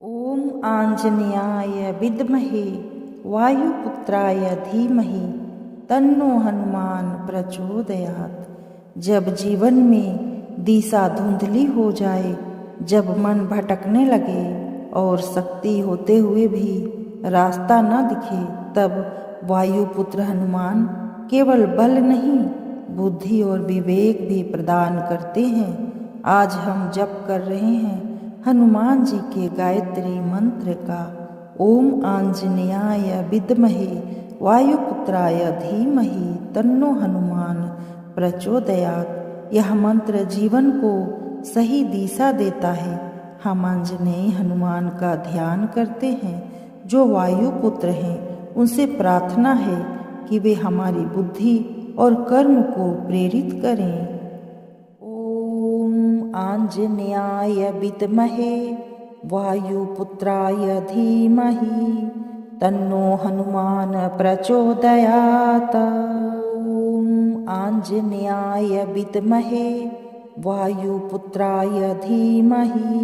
ॐ आञ्जनेयाय विद्महे वायुपुत्राय धीमहि तन्नो हनुमान प्रचोदयात्। जब जीवन में दिशा धुंधली हो जाए, जब मन भटकने लगे और शक्ति होते हुए भी रास्ता न दिखे, तब वायुपुत्र हनुमान केवल बल नहीं, बुद्धि और विवेक भी प्रदान करते हैं। आज हम जप कर रहे हैं हनुमान जी के गायत्री मंत्र का। ओम आंजनेयाय विद्महे वायुपुत्राय धीमहि तन्नो हनुमान प्रचोदयात्। यह मंत्र जीवन को सही दिशा देता है। हम आंजनेय हनुमान का ध्यान करते हैं, जो वायुपुत्र हैं। उनसे प्रार्थना है कि वे हमारी बुद्धि और कर्म को प्रेरित करें। आंजनेयाय विद्महे वायुपुत्राय धीमहि तन्नो हनुमान प्रचोदयात्। ॐ आंजनेयाय विद्महे वायुपुत्राय धीमहि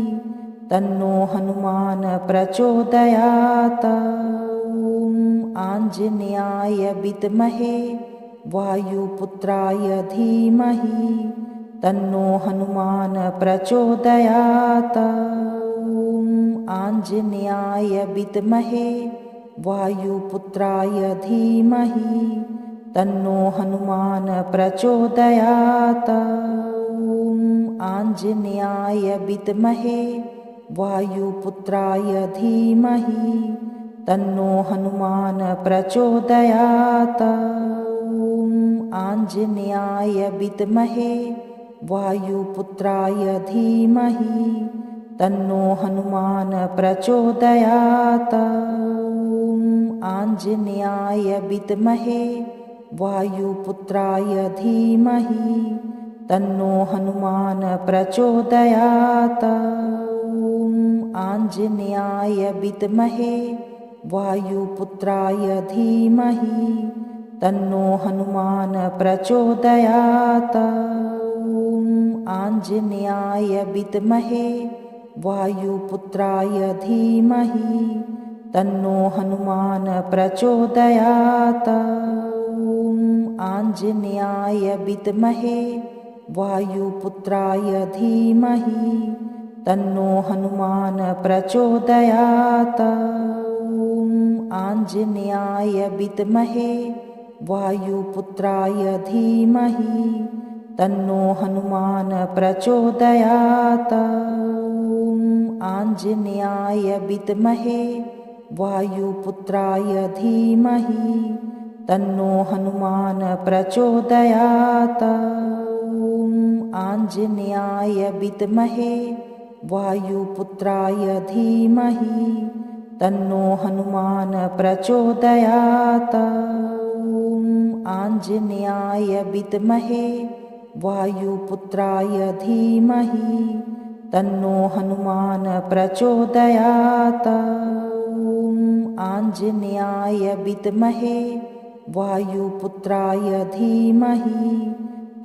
तन्नो हनुमान प्रचोदयात्। ॐ आंजनेयाय विद्महे वायुपुत्राय धीमहि तन्नो हनुमान प्रचोदयात्। ॐ आंजनेयाय विद्महे वायुपुत्राय धीमहि तन्नो हनुमान प्रचोदयात्। ॐ आंजनेयाय विद्महे वायुपुत्राय धीमहि तन्नो हनुमान प्रचोदयात्। ॐ आंजनेयाय विद्महे वायुपुत्राय धीमहि तन्नो हनुमान प्रचोदयात्। ॐ आंजनेयाय विद्महे वायुपुत्राय धीमहि तन्नो हनुमान प्रचोदयात्। ॐ आंजनेयाय विद्महे वायुपुत्राय धीमहि तन्नो हनुमान प्रचोदयात्। ॐ आंजनेयाय विद्महे वायुपुत्राय धीमहि तन्नो हनुमान प्रचोदयात्। ॐ आंजनेयाय विद्महे वायुपुत्राय धीमहि तन्नो हनुमान प्रचोदयात्। ॐ आंजनेयाय विद्महे वायुपुत्राय धीमहि तन्नो हनुमान प्रचोदयात्। ॐ आंजनेयाय विद्महे वायुपुत्राय धीमहि तन्नो हनुमान प्रचोदयात्। ॐ आंजनेयाय विद्महे वायुपुत्राय धीमहि तन्नो हनुमान प्रचोदयात्। ॐ आंजनेयाय विद्महे वायुपुत्राय धीमहि तन्नो हनुमान प्रचोदयात्। ॐ आंजनेयाय विद्महे वायुपुत्राय धीमहि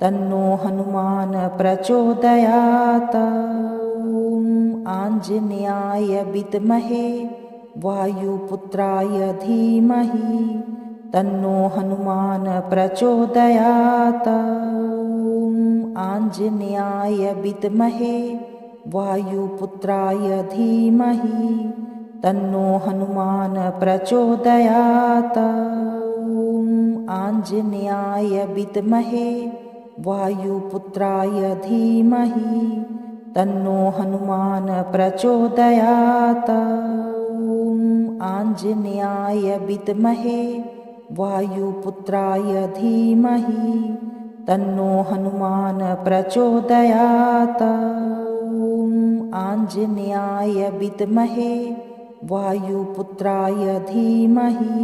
तन्नो हनुमान प्रचोदयात्। ॐ आंजनेयाय विद्महे वायुपुत्राय धीमहि तन्नो हनुमान प्रचोदयात्। ॐ आंजनेयाय विद्महे वायुपुत्राय धीमहि तन्नो हनुमान प्रचोदयात्। ॐ आंजनेयाय विद्महे वायुपुत्राय धीमहि तन्नो हनुमान प्रचोदयात्। ॐ आंजनेयाय विद्महे वायुपुत्राय धीमहि तन्नो हनुमान प्रचोदयात्। ॐ आंजनेयाय विद्महे वायुपुत्राय धीमहि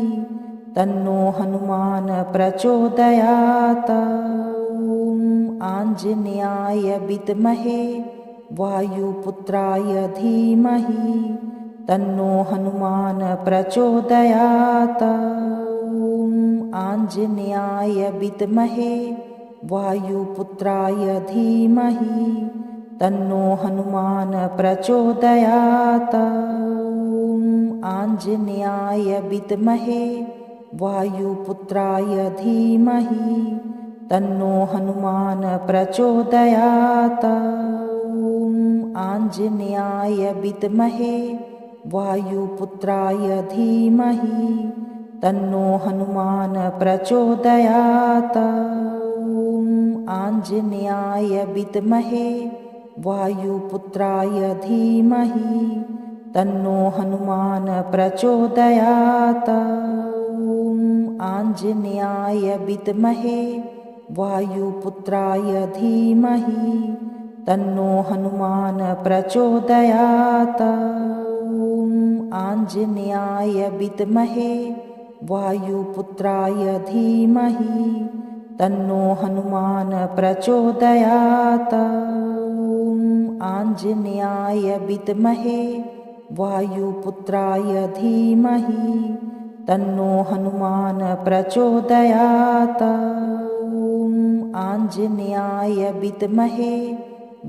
तन्नो हनुमान प्रचोदयात्। ॐ आंजनेयाय विद्महे वायुपुत्राय धीमहि तन्नो हनुमान प्रचोदयात्। ॐ आंजनेयाय विद्महे वायुपुत्राय धीमहि तन्नो हनुमान प्रचोदयात्। ॐ आञ्जनेयाय विद्महे वायुपुत्राय धीमहि तन्नो हनुमान प्रचोदयात्। ॐ आञ्जनेयाय विद्महे वायुपुत्राय धीमहि तन्नो हनुमान प्रचोदयात्। ॐ आञ्जनेयाय विद्महे वायुपुत्राय धीमहि तन्नो हनुमान प्रचोदयात्। ॐ आञ्जनेयाय विद्महे वायुपुत्राय धीमहि तन्नो हनुमान प्रचोदयात्। ॐ आञ्जनेयाय विद्महे वायुपुत्राय धीमहि तन्नो हनुमान प्रचोदयात्। ॐ आञ्जनेयाय विद्महे वायुपुत्राय धीमहि तन्नो हनुमान प्रचोदयात्। ॐ आञ्जनेयाय विद्महे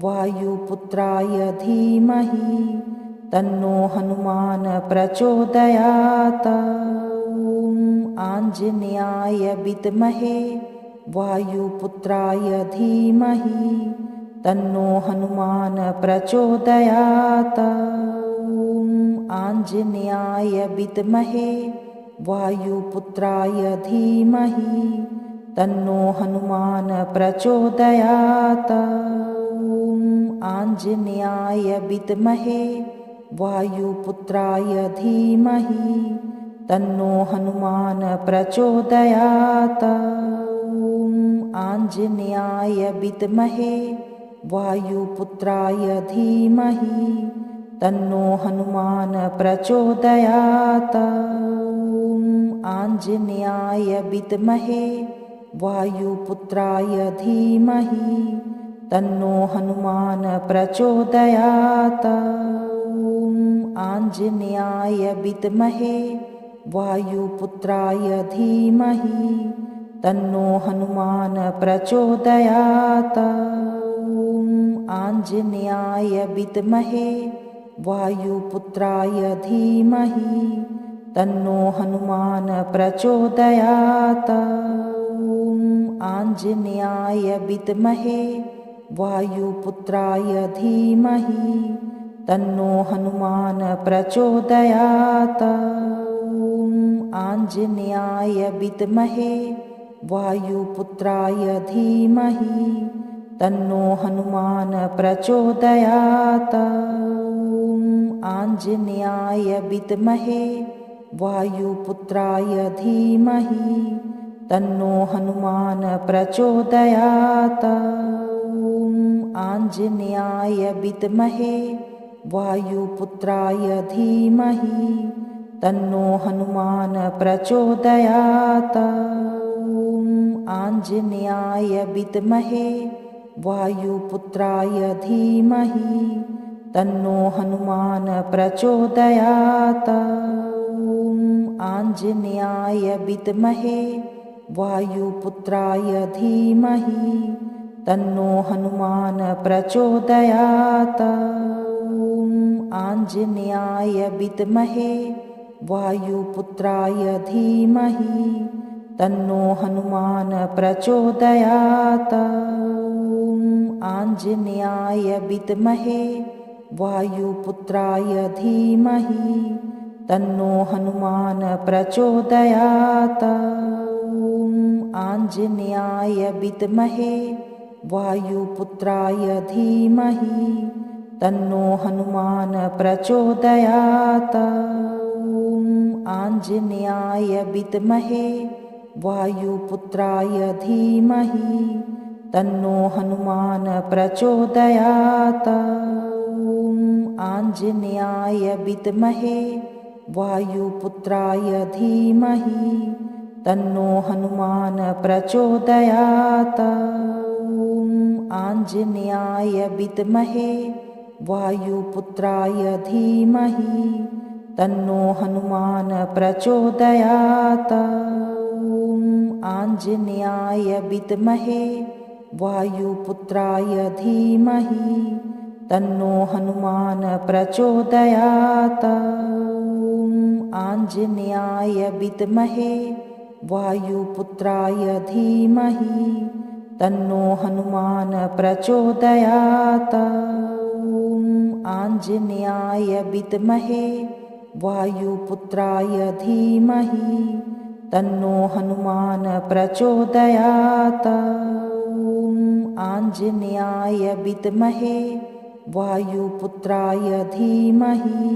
वायुपुत्राय धीमहि तन्नो हनुमान प्रचोदयात्। ॐ आञ्जनेयाय विद्महे वायुपुत्राय धीमहि तन्नो हनुमान प्रचोदयात्। ॐ आञ्जनेयाय विद्महे वायुपुत्राय धीमहि तन्नो हनुमान प्रचोदयात्। ॐ आञ्जनेयाय विद्महे वायुपुत्राय धीमहि तन्नो हनुमान प्रचोदयात्। ॐ आञ्जनेयाय विद्महे वायुपुत्राय धीमहि तन्नो हनुमान प्रचोदयात्। ॐ आञ्जनेयाय विद्महे वायुपुत्राय धीमहि तन्नो हनुमान प्रचोदयात्। ॐ आञ्जनेयाय विद्महे वायुपुत्राय धीमहि तन्नो हनुमान प्रचोदयात्। ॐ आञ्जनेयाय विद्महे वायुपुत्राय धीमहि तन्नो हनुमान प्रचोदयात्। ॐ आञ्जनेयाय विद्महे वायुपुत्राय धीमहि तन्नो हनुमान प्रचोदयात्। ॐ आञ्जनेयाय विद्महे वायुपुत्राय धीमहि तन्नो हनुमान प्रचोदयात्। ॐ आञ्जनेयाय विद्महे वायुपुत्राय धीमहि तन्नो हनुमान प्रचोदयात्। ॐ आञ्जनेयाय विद्महे वायुपुत्राय धीमहि तन्नो हनुमान प्रचोदयात्। ॐ आञ्जनेयाय विद्महे वायुपुत्राय धीमहि तन्नो हनुमान प्रचोदयात्। ॐ आञ्जनेयाय विद्महे वायुपुत्राय धीमहि तन्नो हनुमान प्रचोदयात्। ॐ आञ्जनेयाय विद्महे वायुपुत्राय धीमहि तन्नो हनुमान प्रचोदयात्। ॐ आञ्जनेयाय विद्महे वायुपुत्राय धीमहि तन्नो हनुमान प्रचोदयात्। ॐ आञ्जनेयाय विद्महे वायुपुत्राय धीमहि तन्नो हनुमान प्रचोदयात्। ॐ आञ्जनेयाय विद्महे वायुपुत्राय धीमहि तन्नो हनुमान प्रचोदयात्। ॐ आञ्जनेयाय विद्महे वायुपुत्राय धीमहि तन्नो हनुमान प्रचोदयात्। ॐ आञ्जनेयाय विद्महे वायुपुत्राय धीमहि तन्नो हनुमान प्रचोदयात्। ॐ आञ्जनेयाय विद्महे वायुपुत्राय धीमहि तन्नो हनुमान प्रचोदयात्। ॐ आञ्जनेयाय विद्महे वायुपुत्राय धीमहि तन्नो हनुमान प्रचोदयात्। ॐ आञ्जनेयाय विद्महे वायुपुत्राय धीमहि तन्नो हनुमान प्रचोदयात्। ॐ आञ्जनेयाय विद्महे वायुपुत्राय धीमहि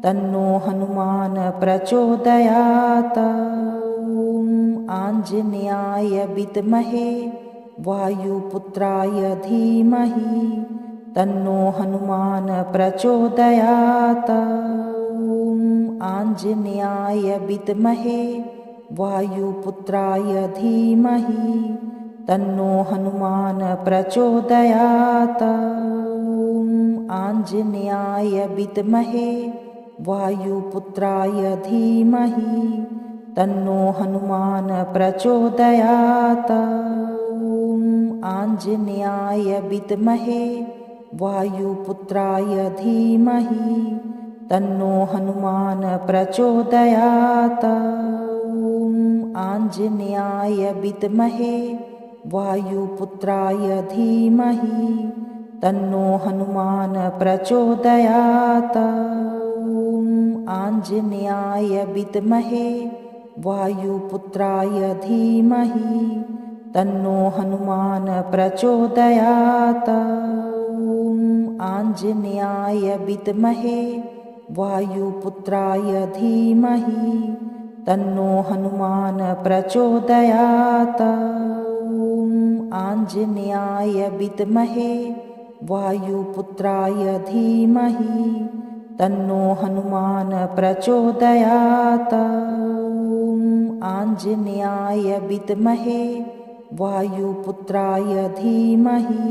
तन्नो हनुमान प्रचोदयात्। ॐ आञ्जनेयाय विद्महे वायुपुत्राय धीमहि तन्नो हनुमान प्रचोदयात्। ॐ आञ्जनेयाय विद्महे वायुपुत्राय धीमहि तन्नो हनुमान प्रचोदयात्। ॐ आञ्जनेयाय विद्महे वायुपुत्राय धीमहि तन्नो हनुमान प्रचोदयात्। ॐ आञ्जनेयाय विद्महे वायुपुत्राय धीमहि तन्नो हनुमान प्रचोदयात्। ॐ आञ्जनेयाय विद्महे वायुपुत्राय धीमहि तन्नो हनुमान प्रचोदयात्। ॐ आञ्जनेयाय विद्महे वायुपुत्राय धीमहि तन्नो हनुमान प्रचोदयात्। ॐ आञ्जनेयाय विद्महे वायुपुत्राय धीमहि तन्नो हनुमान प्रचोदयात्। ॐ आञ्जनेयाय विद्महे वायुपुत्राय धीमहि तन्नो हनुमान प्रचोदयात्। ॐ आञ्जनेयाय विद्महे वायुपुत्राय धीमहि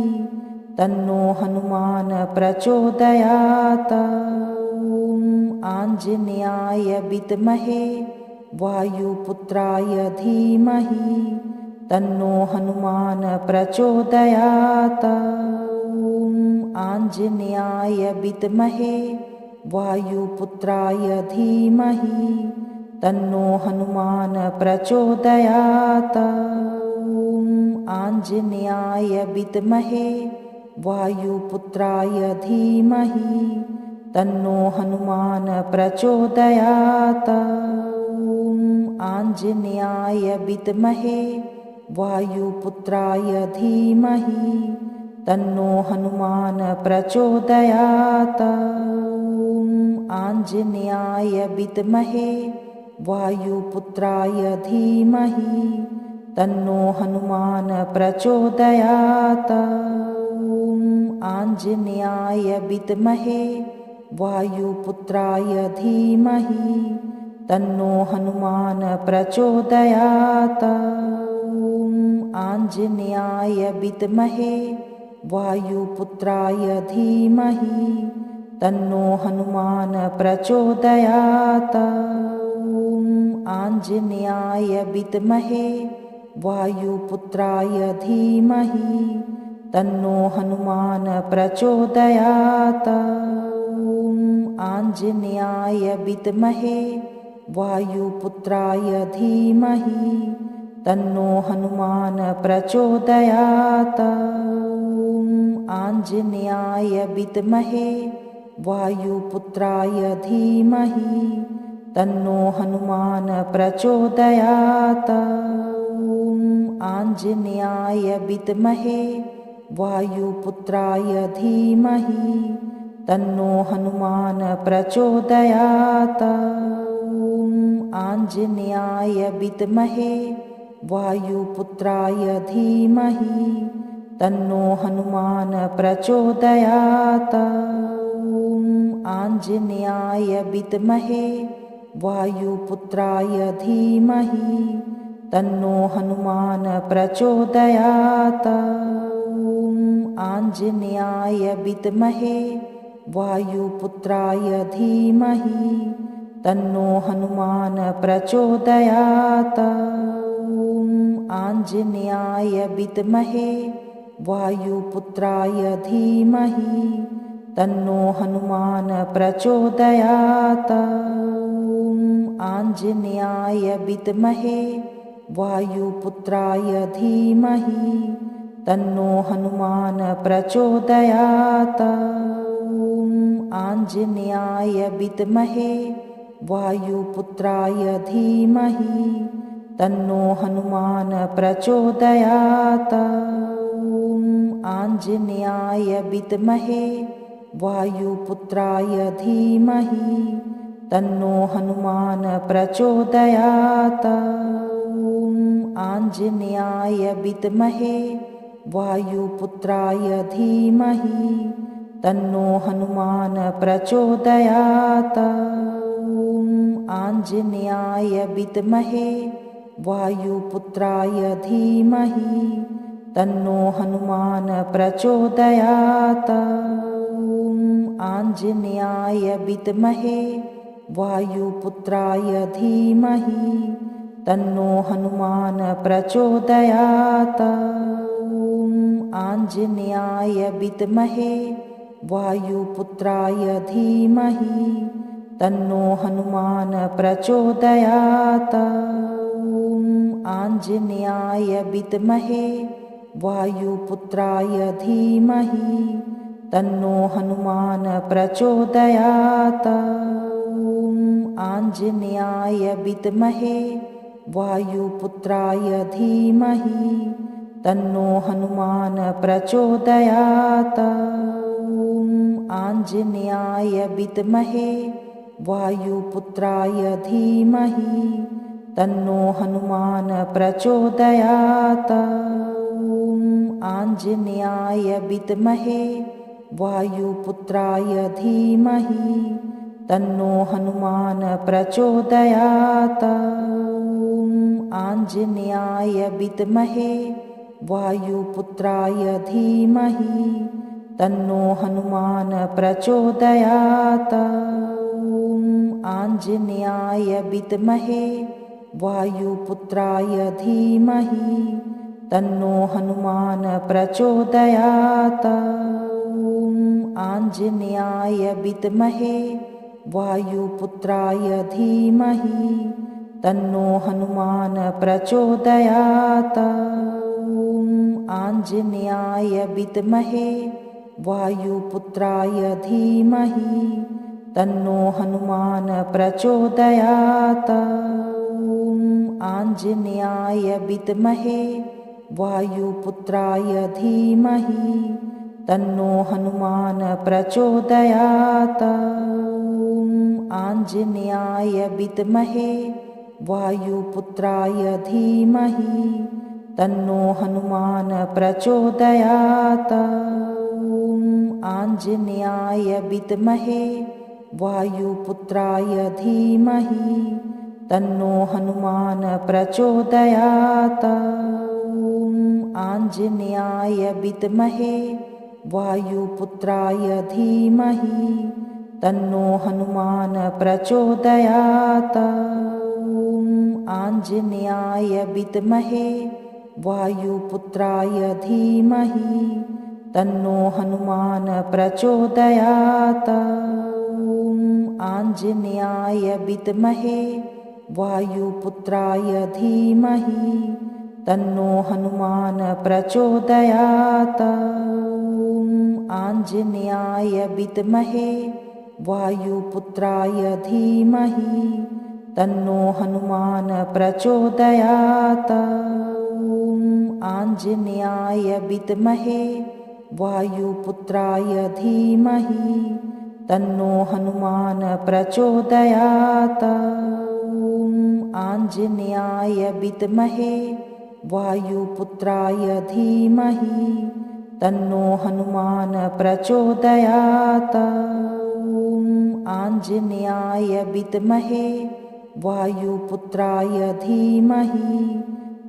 तन्नो हनुमान प्रचोदयात्। ॐ आञ्जनेयाय विद्महे वायुपुत्राय धीमहि तन्नो हनुमान प्रचोदयात्। ॐ आञ्जनेयाय विद्महे वायुपुत्राय धीमहि तन्नो हनुमान प्रचोदयात्। ॐ आञ्जनेयाय विद्महे वायुपुत्राय धीमहि तन्नो हनुमान प्रचोदयात्। ॐ आञ्जनेयाय विद्महे वायुपुत्राय धीमहि तन्नो हनुमान प्रचोदयात्। ॐ आञ्जनेयाय विद्महे वायुपुत्राय धीमहि तन्नो हनुमान प्रचोदयात्। ॐ आञ्जनेयाय विद्महे वायुपुत्राय धीमहि तन्नो हनुमान प्रचोदयात्। ॐ आञ्जनेयाय विद्महे वायुपुत्राय धीमहि तन्नो हनुमान प्रचोदयात्। ॐ आञ्जनेयाय विद्महे वायुपुत्राय धीमहि तन्नो हनुमान प्रचोदयात्। ॐ आञ्जनेयाय विद्महे वायुपुत्राय धीमहि तन्नो हनुमान प्रचोदयात्। ॐ आञ्जनेयाय विद्महे वायुपुत्राय धीमहि तन्नो हनुमान प्रचोदयात्। ॐ आञ्जनेयाय विद्महे वायुपुत्राय धीमहि तन्नो हनुमान प्रचोदयात्। ॐ आञ्जनेयाय विद्महे वायुपुत्राय धीमहि तन्नो हनुमान प्रचोदयात्। ॐ आञ्जनेयाय विद्महे वायुपुत्राय धीमहि तन्नो हनुमान प्रचोदयात्। ॐ आञ्जनेयाय विद्महे वायुपुत्राय धीमहि तन्नो हनुमान प्रचोदयात्। ॐ आञ्जनेयाय विद्महे वायुपुत्राय धीमहि तन्नो हनुमान प्रचोदयात्। ॐ आञ्जनेयाय विद्महे वायुपुत्राय धीमहि तन्नो हनुमान प्रचोदयात्। ॐ आञ्जनेयाय विद्महे वायुपुत्राय धीमहि तन्नो हनुमान प्रचोदयात्। ॐ आञ्जनेयाय विद्महे वायुपुत्राय धीमहि तन्नो हनुमान प्रचोदयात्। ॐ आञ्जनेयाय विद्महे वायुपुत्राय धीमहि तन्नो हनुमान प्रचोदयात्। ॐ आञ्जनेयाय विद्महे वायुपुत्राय धीमहि तन्नो हनुमान प्रचोदयात्। ॐ आञ्जनेयाय विद्महे वायुपुत्राय धीमहि तन्नो हनुमान प्रचोदयात्। ॐ आञ्जनेयाय विद्महे वायुपुत्राय धीमहि तन्नो हनुमान प्रचोदयात्। ॐ आञ्जनेयाय विद्महे वायुपुत्राय धीमहि तन्नो हनुमान प्रचोदयात्। ॐ आञ्जनेयाय विद्महे वायुपुत्राय धीमहि तन्नो हनुमान प्रचोदयात्। ॐ आञ्जनेयाय विद्महे वायुपुत्राय धीमहि तन्नो हनुमान प्रचोदयात्। ॐ आञ्जनेयाय विद्महे वायुपुत्राय धीमहि तन्नो हनुमान प्रचोदयात्। ॐ आञ्जनेयाय विद्महे वायुपुत्राय धीमहि तन्नो हनुमान प्रचोदयात्। ॐ आञ्जनेयाय विद्महे वायुपुत्राय धीमहि तन्नो हनुमान प्रचोदयात्। ॐ आञ्जनेयाय विद्महे वायुपुत्राय धीमहि तन्नो हनुमान प्रचोदयात्। ॐ आञ्जनेयाय विद्महे वायुपुत्राय धीमहि तन्नो हनुमान प्रचोदयात्। ॐ आञ्जनेयाय विद्महे वायुपुत्राय धीमहि तन्नो हनुमान प्रचोदयात्। ॐ आञ्जनेयाय विद्महे वायुपुत्राय धीमहि तन्नो हनुमान प्रचोदयात्। ॐ आञ्जनेयाय विद्महे वायुपुत्राय धीमहि तन्नो हनुमान प्रचोदयात्। ॐ आञ्जनेयाय विद्महे वायुपुत्राय धीमहि तन्नो हनुमान प्रचोदयात्। ॐ आञ्जनेयाय विद्महे वायुपुत्राय धीमहि तन्नो हनुमान प्रचोदयात्। ॐ आञ्जनेयाय विद्महे वायुपुत्राय धीमहि तन्नो हनुमान प्रचोदयात्। ॐ आञ्जनेयाय विद्महे वायुपुत्राय धीमहि तन्नो हनुमान प्रचोदयात्। ॐ आञ्जनेयाय विद्महे वायुपुत्राय धीमहि तन्नो हनुमान प्रचोदयात्। ॐ आञ्जनेयाय विद्महे वायुपुत्राय धीमहि तन्नो हनुमान प्रचोदयात्। ॐ आञ्जनेयाय विद्महे वायुपुत्राय धीमहि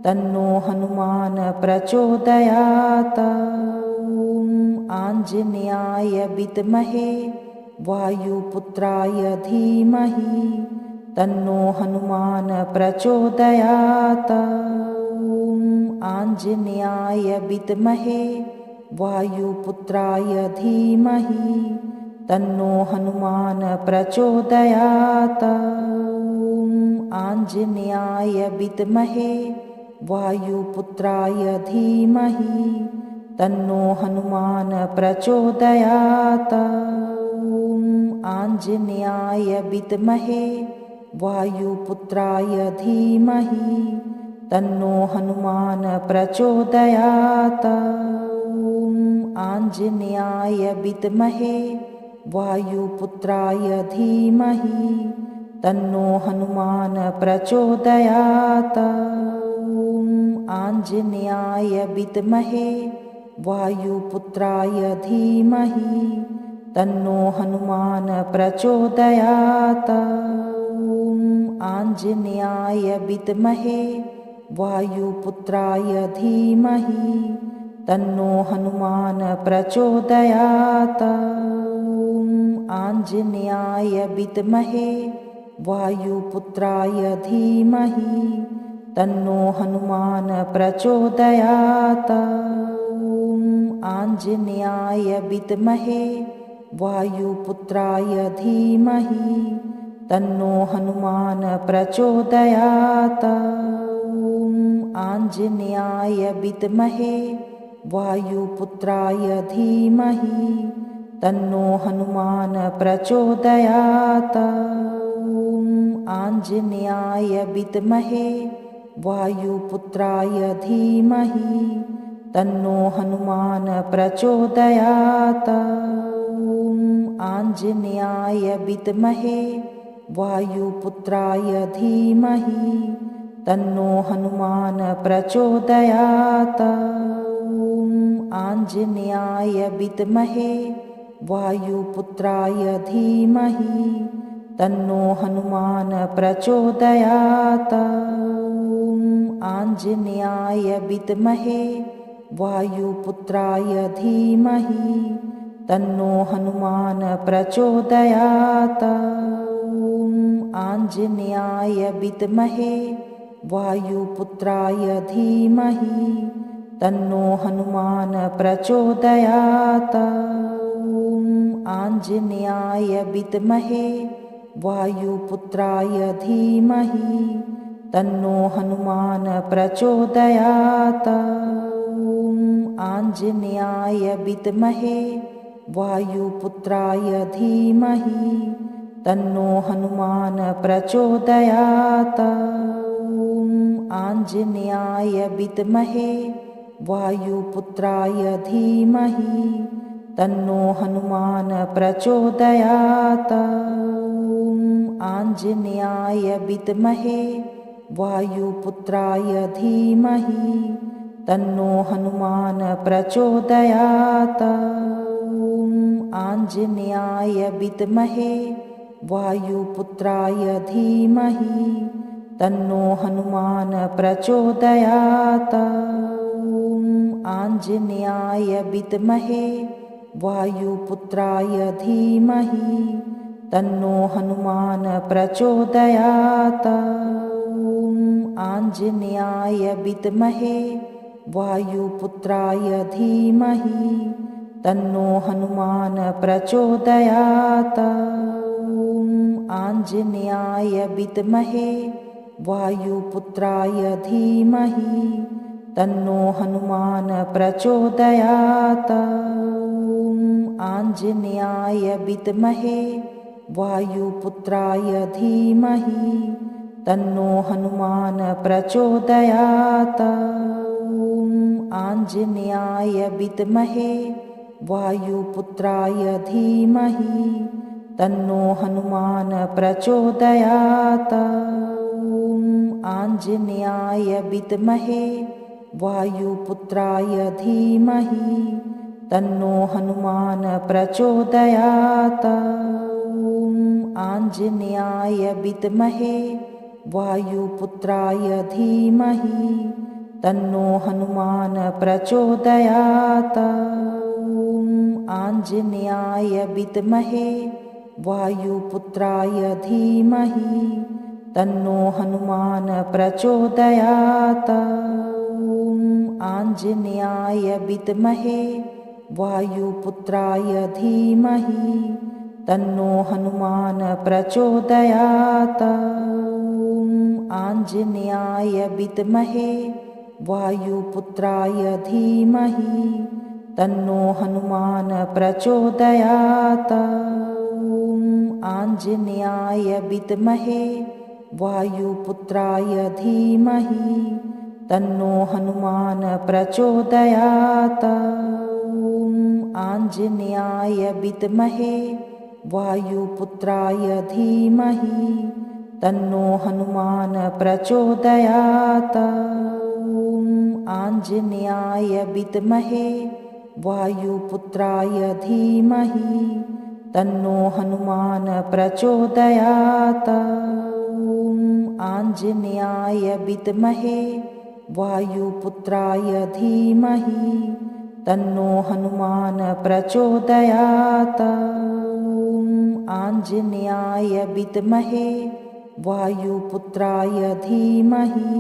तन्नो हनुमान प्रचोदयात्। ॐ आञ्जनेयाय विद्महे वायुपुत्राय धीमहि तन्नो हनुमान प्रचोदयात्। ॐ आञ्जनेयाय विद्महे वायुपुत्राय धीमहि तन्नो हनुमान प्रचोदयात्। ॐ आञ्जनेयाय विद्महे वायुपुत्राय धीमहि तन्नो हनुमान प्रचोदयात्। ॐ आञ्जनेयाय विद्महे वायुपुत्राय धीमहि तन्नो हनुमान प्रचोदयात्। ॐ आञ्जनेयाय विद्महे वायुपुत्राय धीमहि तन्नो हनुमान प्रचोदयात्। ॐ आञ्जनेयाय विद्महे वायुपुत्राय धीमहि तन्नो हनुमान प्रचोदयात्। ॐ आञ्जनेयाय विद्महे वायुपुत्राय धीमहि तन्नो हनुमान प्रचोदयात्। ॐ आञ्जनेयाय विद्महे वायुपुत्राय धीमहि तन्नो हनुमान प्रचोदयात्। ॐ आञ्जनेयाय विद्महे वायुपुत्राय धीमहि तन्नो हनुमान प्रचोदयात्। ॐ आञ्जनेयाय विद्महे वायुपुत्राय धीमहि तन्नो हनुमान प्रचोदयात्। ॐ आञ्जनेयाय विद्महे वायुपुत्राय धीमहि तन्नो हनुमान प्रचोदयात्। ॐ आञ्जनेयाय विद्महे वायुपुत्राय धीमहि तन्नो हनुमान प्रचोदयात्। ॐ आञ्जनेयाय विद्महे वायुपुत्राय धीमहि तन्नो हनुमान प्रचोदयात्। ॐ आञ्जनेयाय विद्महे वायुपुत्राय धीमहि तन्नो हनुमान प्रचोदयात्। ॐ आञ्जनेयाय विद्महे वायुपुत्राय धीमहि तन्नो हनुमान प्रचोदयात्। ॐ आञ्जनेयाय विद्महे वायुपुत्राय धीमहि तन्नो हनुमान प्रचोदयात्। ॐ आञ्जनेयाय विद्महे वायुपुत्राय धीमहि तन्नो हनुमान प्रचोदयात्। ॐ आञ्जनेयाय विद्महे वायुपुत्राय धीमहि तन्नो हनुमान प्रचोदयात्। ॐ आञ्जनेयाय विद्महे वायुपुत्राय धीमहि तन्नो हनुमान प्रचोदयात्। ॐ आञ्जनेयाय विद्महे वायुपुत्राय धीमहि तन्नो हनुमान प्रचोदयात्। ॐ आञ्जनेयाय विद्महे वायुपुत्राय धीमहि तन्नो हनुमान प्रचोदयात्। ॐ आञ्जनेयाय विद्महे वायुपुत्राय धीमहि तन्नो हनुमान प्रचोदयात्। ॐ आञ्जनेयाय विद्महे वायुपुत्राय धीमहि तन्नो हनुमान प्रचोदयात्। ॐ आञ्जनेयाय विद्महे वायुपुत्राय धीमहि तन्नो हनुमान प्रचोदयात्। ॐ आञ्जनेयाय विद्महे वायुपुत्राय धीमहि तन्नो हनुमान प्रचोदयात्। ॐ आञ्जनेयाय विद्महे वायुपुत्राय धीमहि तन्नो हनुमान प्रचोदयात्। ॐ आञ्जनेयाय विद्महे वायुपुत्राय धीमहि तन्नो हनुमान प्रचोदयात्। ॐ आञ्जनेयाय विद्महे वायुपुत्राय धीमहि तन्नो हनुमान प्रचोदयात्। ॐ आञ्जनेयाय विद्महे वायुपुत्राय धीमहि तन्नो हनुमान प्रचोदयात्। ॐ आञ्जनेयाय विद्महे वायुपुत्राय धीमहि तन्नो हनुमान प्रचोदयात्। ॐ आञ्जनेयाय विद्महे वायुपुत्राय धीमहि तन्नो हनुमान प्रचोदयात्। ॐ आञ्जनेयाय विद्महे वायुपुत्राय धीमहि तन्नो हनुमान प्रचोदयात्। ॐ आञ्जनेयाय विद्महे वायुपुत्राय धीमहि तन्नो हनुमान प्रचोदयात्। ॐ आञ्जनेयाय विद्महे वायुपुत्राय धीमहि तन्नो हनुमान प्रचोदयात्। ॐ आञ्जनेयाय विद्महे वायुपुत्राय धीमहि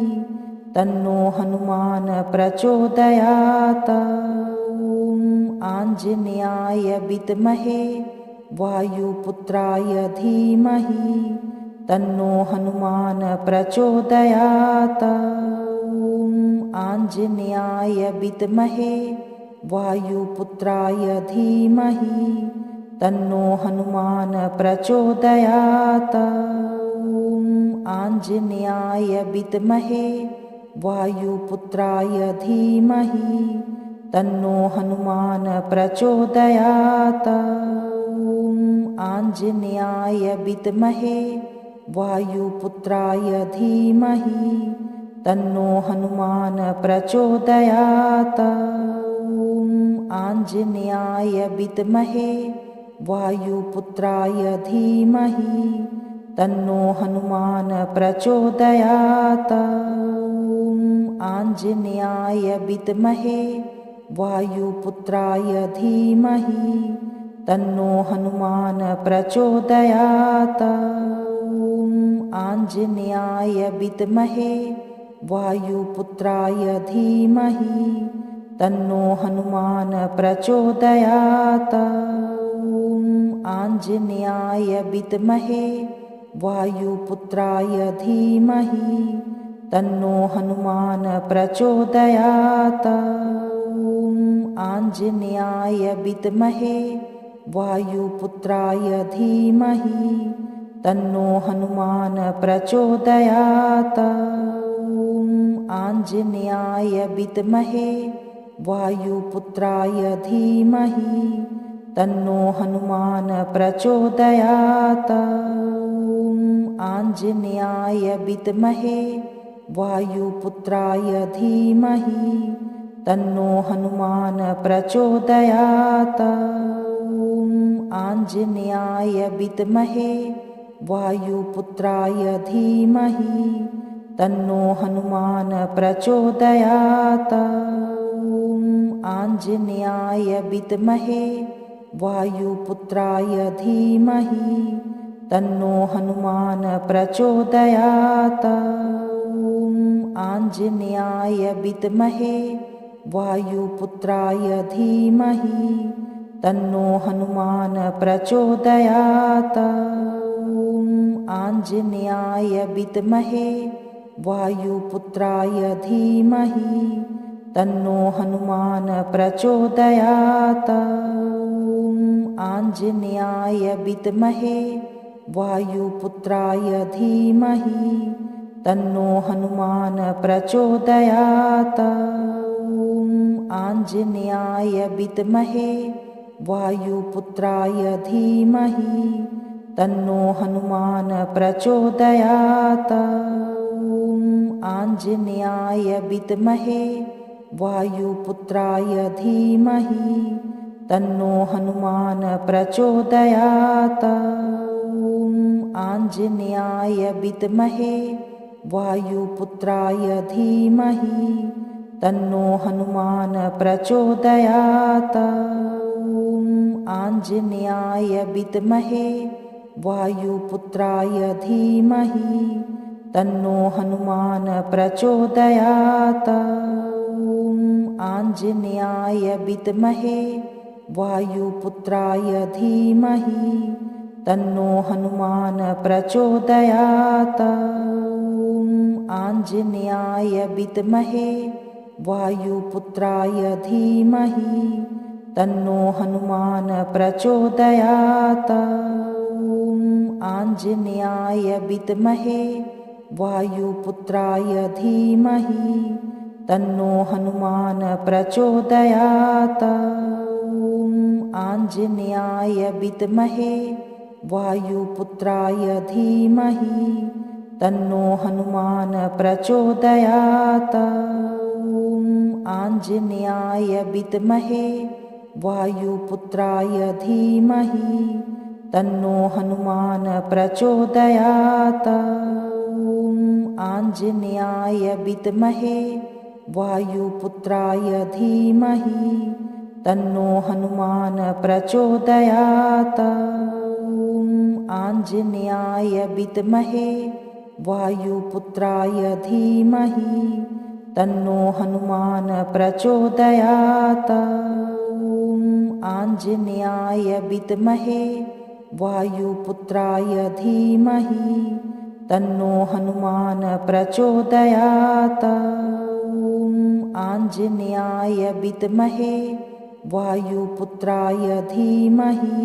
तन्नो हनुमान प्रचोदयात्। ॐ आञ्जनेयाय विद्महे वायुपुत्राय धीमहि तन्नो हनुमान प्रचोदयात्। ॐ आञ्जनेयाय विद्महे वायुपुत्राय धीमहि तन्नो हनुमान प्रचोदयात्। ॐ आञ्जनेयाय विद्महे वायुपुत्राय धीमहि तन्नो हनुमान प्रचोदयात्। ॐ आञ्जनेयाय विद्महे वायुपुत्राय धीमहि तन्नो हनुमान प्रचोदयात्। ॐ आञ्जनेयाय विद्महे वायुपुत्राय धीमहि तन्नो हनुमान प्रचोदयात्। ॐ आञ्जनेयाय विद्महे वायुपुत्राय धीमहि तन्नो हनुमान प्रचोदयात्। ॐ आञ्जनेयाय विद्महे वायुपुत्राय धीमहि तन्नो हनुमान प्रचोदयात्। ॐ आञ्जनेयाय विद्महे वायुपुत्राय धीमहि तन्नो हनुमान प्रचोदयात्। ॐ आञ्जनेयाय विद्महे वायुपुत्राय धीमहि तन्नो हनुमान प्रचोदयात्। ॐ आञ्जनेयाय विद्महे वायुपुत्राय धीमहि तन्नो हनुमान प्रचोदयात्। ॐ आञ्जनेयाय विद्महे वायुपुत्राय धीमहि तन्नो हनुमान प्रचोदयात्। ॐ आञ्जनेयाय विद्महे वायुपुत्राय धीमहि तन्नो हनुमान प्रचोदयात्। ॐ आञ्जनेयाय विद्महे वायुपुत्राय धीमहि तन्नो हनुमान प्रचोदयात्। ॐ आञ्जनेयाय विद्महे वायुपुत्राय धीमहि तन्नो हनुमान प्रचोदयात्। ॐ आञ्जनेयाय विद्महे वायुपुत्राय धीमहि तन्नो हनुमान प्रचोदयात्। ॐ आञ्जनेयाय विद्महे वायुपुत्राय धीमहि तन्नो हनुमान प्रचोदयात्। ॐ आञ्जनेयाय विद्महे वायुपुत्राय धीमहि तन्नो हनुमान प्रचोदयात्। ॐ आञ्जनेयाय विद्महे वायुपुत्राय धीमहि तन्नो हनुमान प्रचोदयात्। ॐ आञ्जनेयाय विद्महे वायुपुत्राय धीमहि तन्नो हनुमान प्रचोदयात्। ॐ आञ्जनेयाय विद्महे वायुपुत्राय धीमहि तन्नो हनुमान प्रचोदयात्। ॐ आञ्जनेयाय विद्महे वायुपुत्राय धीमहि तन्नो हनुमान प्रचोदयात्। ॐ आञ्जनेयाय विद्महे वायुपुत्राय धीमहि तन्नो हनुमान प्रचोदयात्। ॐ आञ्जनेयाय विद्महे वायुपुत्राय धीमहि तन्नो हनुमान प्रचोदयात्। ॐ आञ्जनेयाय विद्महे वायुपुत्राय धीमहि तन्नो हनुमान प्रचोदयात्। ॐ आञ्जनेयाय विद्महे वायुपुत्राय धीमहि तन्नो हनुमान प्रचोदयात्। ॐ आञ्जनेयाय विद्महे वायुपुत्राय धीमहि तन्नो हनुमान प्रचोदयात्। ॐ आञ्जनेयाय विद्महे वायुपुत्राय धीमहि तन्नो हनुमान प्रचोदयात्। ॐ आञ्जनेयाय विद्महे वायुपुत्राय धीमहि तन्नो हनुमान प्रचोदयात्। ॐ आञ्जनेयाय विद्महे वायुपुत्राय धीमहि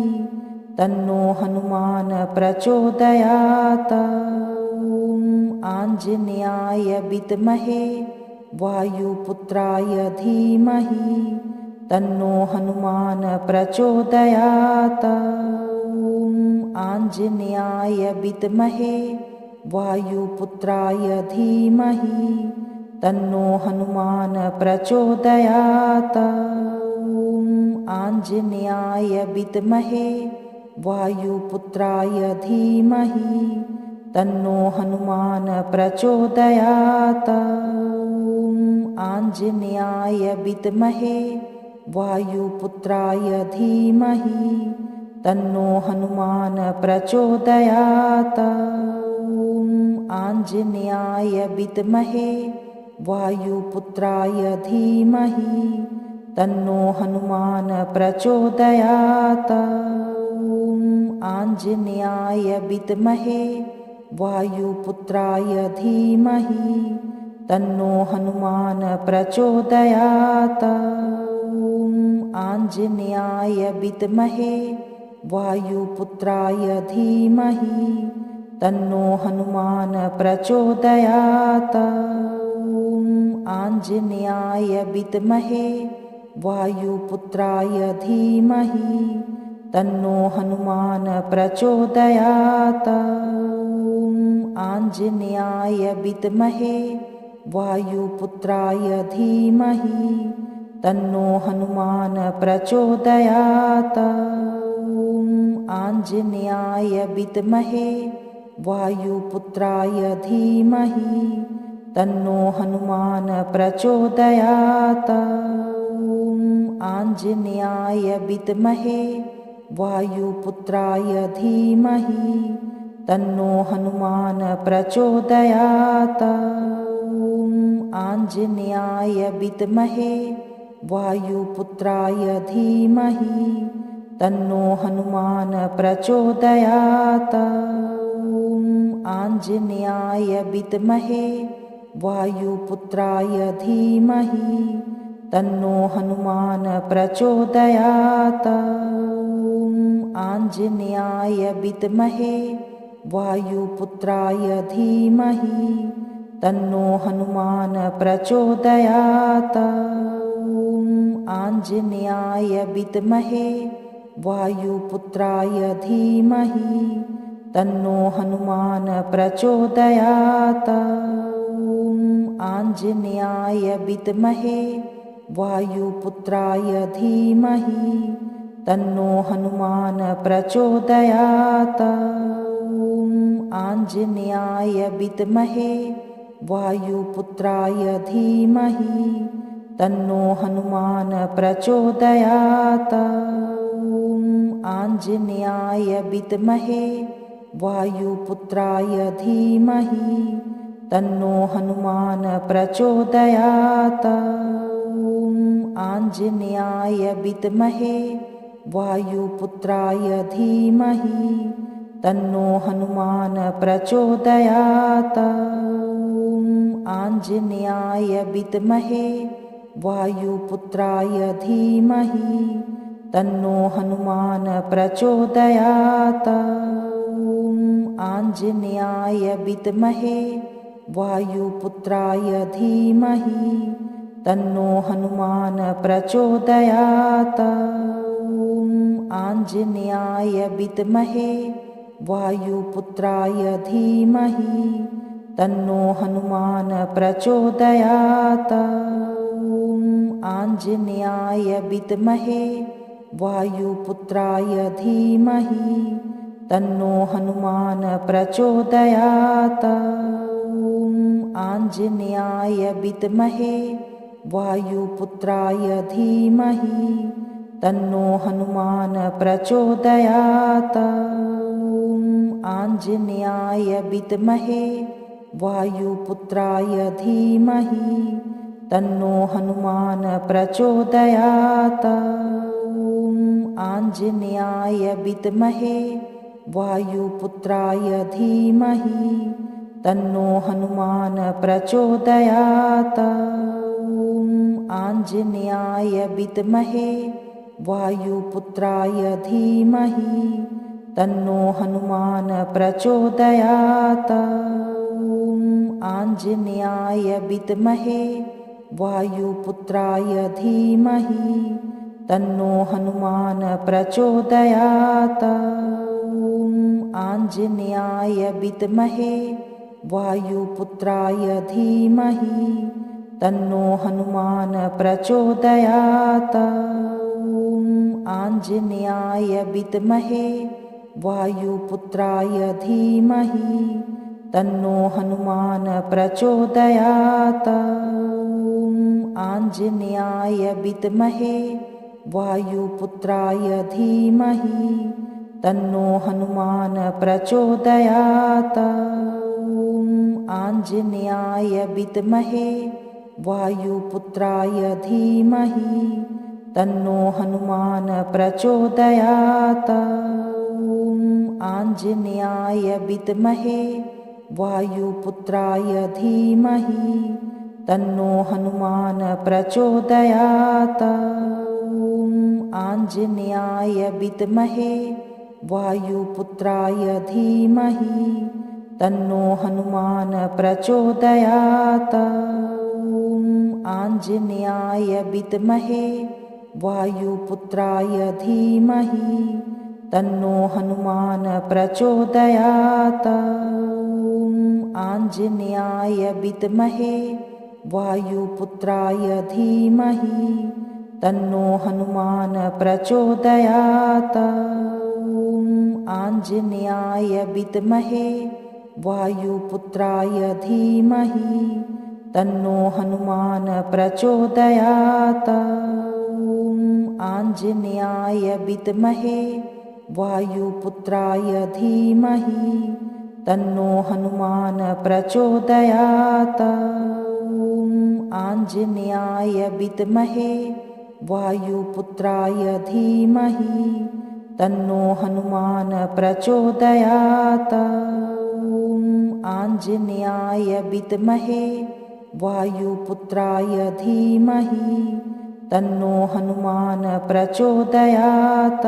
तन्नो हनुमान प्रचोदयात्। ॐ आञ्जनेयाय विद्महे वायुपुत्राय धीमहि तन्नो हनुमान प्रचोदयात्। ॐ आञ्जनेयाय विद्महे वायुपुत्राय धीमहि तन्नो हनुमान प्रचोदयात्। ॐ आञ्जनेयाय विद्महे वायुपुत्राय धीमहि तन्नो हनुमान प्रचोदयात्। ॐ आञ्जनेयाय विद्महे वायुपुत्राय धीमहि तन्नो हनुमान प्रचोदयात्। ॐ आञ्जनेयाय विद्महे वायुपुत्राय धीमहि तन्नो हनुमान प्रचोदयात्। ॐ आञ्जनेयाय विद्महे वायुपुत्राय धीमहि तन्नो हनुमान प्रचोदयात्। ॐ आञ्जनेयाय विद्महे वायुपुत्राय धीमहि तन्नो हनुमान प्रचोदयात्। ॐ आञ्जनेयाय विद्महे वायुपुत्राय धीमहि तन्नो हनुमान प्रचोदयात्। ॐ आञ्जनेयाय विद्महे वायुपुत्राय धीमहि तन्नो हनुमान प्रचोदयात्। ॐ आञ्जनेयाय विद्महे वायुपुत्राय धीमहि तन्नो हनुमान प्रचोदयात्। ॐ आञ्जनेयाय विद्महे वायुपुत्राय धीमहि तन्नो हनुमान प्रचोदयात्। ॐ आञ्जनेयाय विद्महे वायुपुत्राय धीमहि तन्नो हनुमान प्रचोदयात्। ॐ आञ्जनेयाय विद्महे वायुपुत्राय धीमहि तन्नो हनुमान प्रचोदयात्। ॐ आञ्जनेयाय विद्महे वायुपुत्राय धीमहि तन्नो हनुमान प्रचोदयात्। ॐ आञ्जनेयाय विद्महे वायुपुत्राय धीमहि तन्नो हनुमान प्रचोदयात्। ॐ आञ्जनेयाय विद्महे वायुपुत्राय धीमहि तन्नो हनुमान प्रचोदयात्। ॐ आञ्जनेयाय विद्महे वायुपुत्राय धीमहि तन्नो हनुमान प्रचोदयात्। ॐ आञ्जनेयाय विद्महे वायुपुत्राय धीमहि तन्नो हनुमान प्रचोदयात्। ॐ आञ्जनेयाय विद्महे वायुपुत्राय धीमहि तन्नो हनुमान प्रचोदयात्। ॐ आञ्जनेयाय विद्महे वायुपुत्राय धीमहि तन्नो हनुमान प्रचोदयात्। ॐ आञ्जनेयाय विद्महे वायुपुत्राय धीमहि तन्नो हनुमान प्रचोदयात्। ॐ आञ्जनेयाय विद्महे वायुपुत्राय धीमहि तन्नो हनुमान प्रचोदयात्। ॐ आञ्जनेयाय विद्महे वायुपुत्राय धीमहि तन्नो हनुमान प्रचोदयात्। ॐ आञ्जनेयाय विद्महे वायुपुत्राय धीमहि तन्नो हनुमान प्रचोदयात्। ॐ आञ्जनेयाय विद्महे वायुपुत्राय धीमहि तन्नो हनुमान प्रचोदयात्। ॐ आञ्जनेयाय विद्महे वायुपुत्राय धीमहि तन्नो हनुमान प्रचोदयात्। ॐ आञ्जनेयाय विद्महे वायुपुत्राय धीमहि तन्नो हनुमान प्रचोदयात्। ॐ आञ्जनेयाय विद्महे वायुपुत्राय धीमहि तन्नो हनुमान प्रचोदयात्। ॐ आञ्जनेयाय विद्महे वायुपुत्राय धीमहि तन्नो हनुमान प्रचोदयात्। ॐ आञ्जनेयाय विद्महे वायुपुत्राय धीमहि तन्नो हनुमान प्रचोदयात्। ॐ आञ्जनेयाय विद्महे वायुपुत्राय धीमहि तन्नो हनुमान प्रचोदयात्। ॐ आञ्जनेयाय विद्महे वायुपुत्राय धीमहि तन्नो हनुमान प्रचोदयात्। ॐ आञ्जनेयाय विद्महे वायुपुत्राय धीमहि तन्नो हनुमान प्रचोदयात्। ॐ आञ्जनेयाय विद्महे वायुपुत्राय धीमहि तन्नो हनुमान प्रचोदयात्। ॐ आञ्जनेयाय विद्महे वायुपुत्राय धीमहि तन्नो हनुमान प्रचोदयात्। ॐ आञ्जनेयाय विद्महे वायुपुत्राय धीमहि तन्नो हनुमान प्रचोदयात्। ॐ आञ्जनेयाय विद्महे वायुपुत्राय धीमहि तन्नो हनुमान प्रचोदयात्। ॐ आञ्जनेयाय विद्महे वायुपुत्राय धीमहि तन्नो हनुमान प्रचोदयात्। ॐ आञ्जनेयाय विद्महे वायुपुत्राय धीमहि तन्नो हनुमान प्रचोदयात्। ॐ आञ्जनेयाय विद्महे वायुपुत्राय धीमहि तन्नो हनुमान प्रचोदयात्।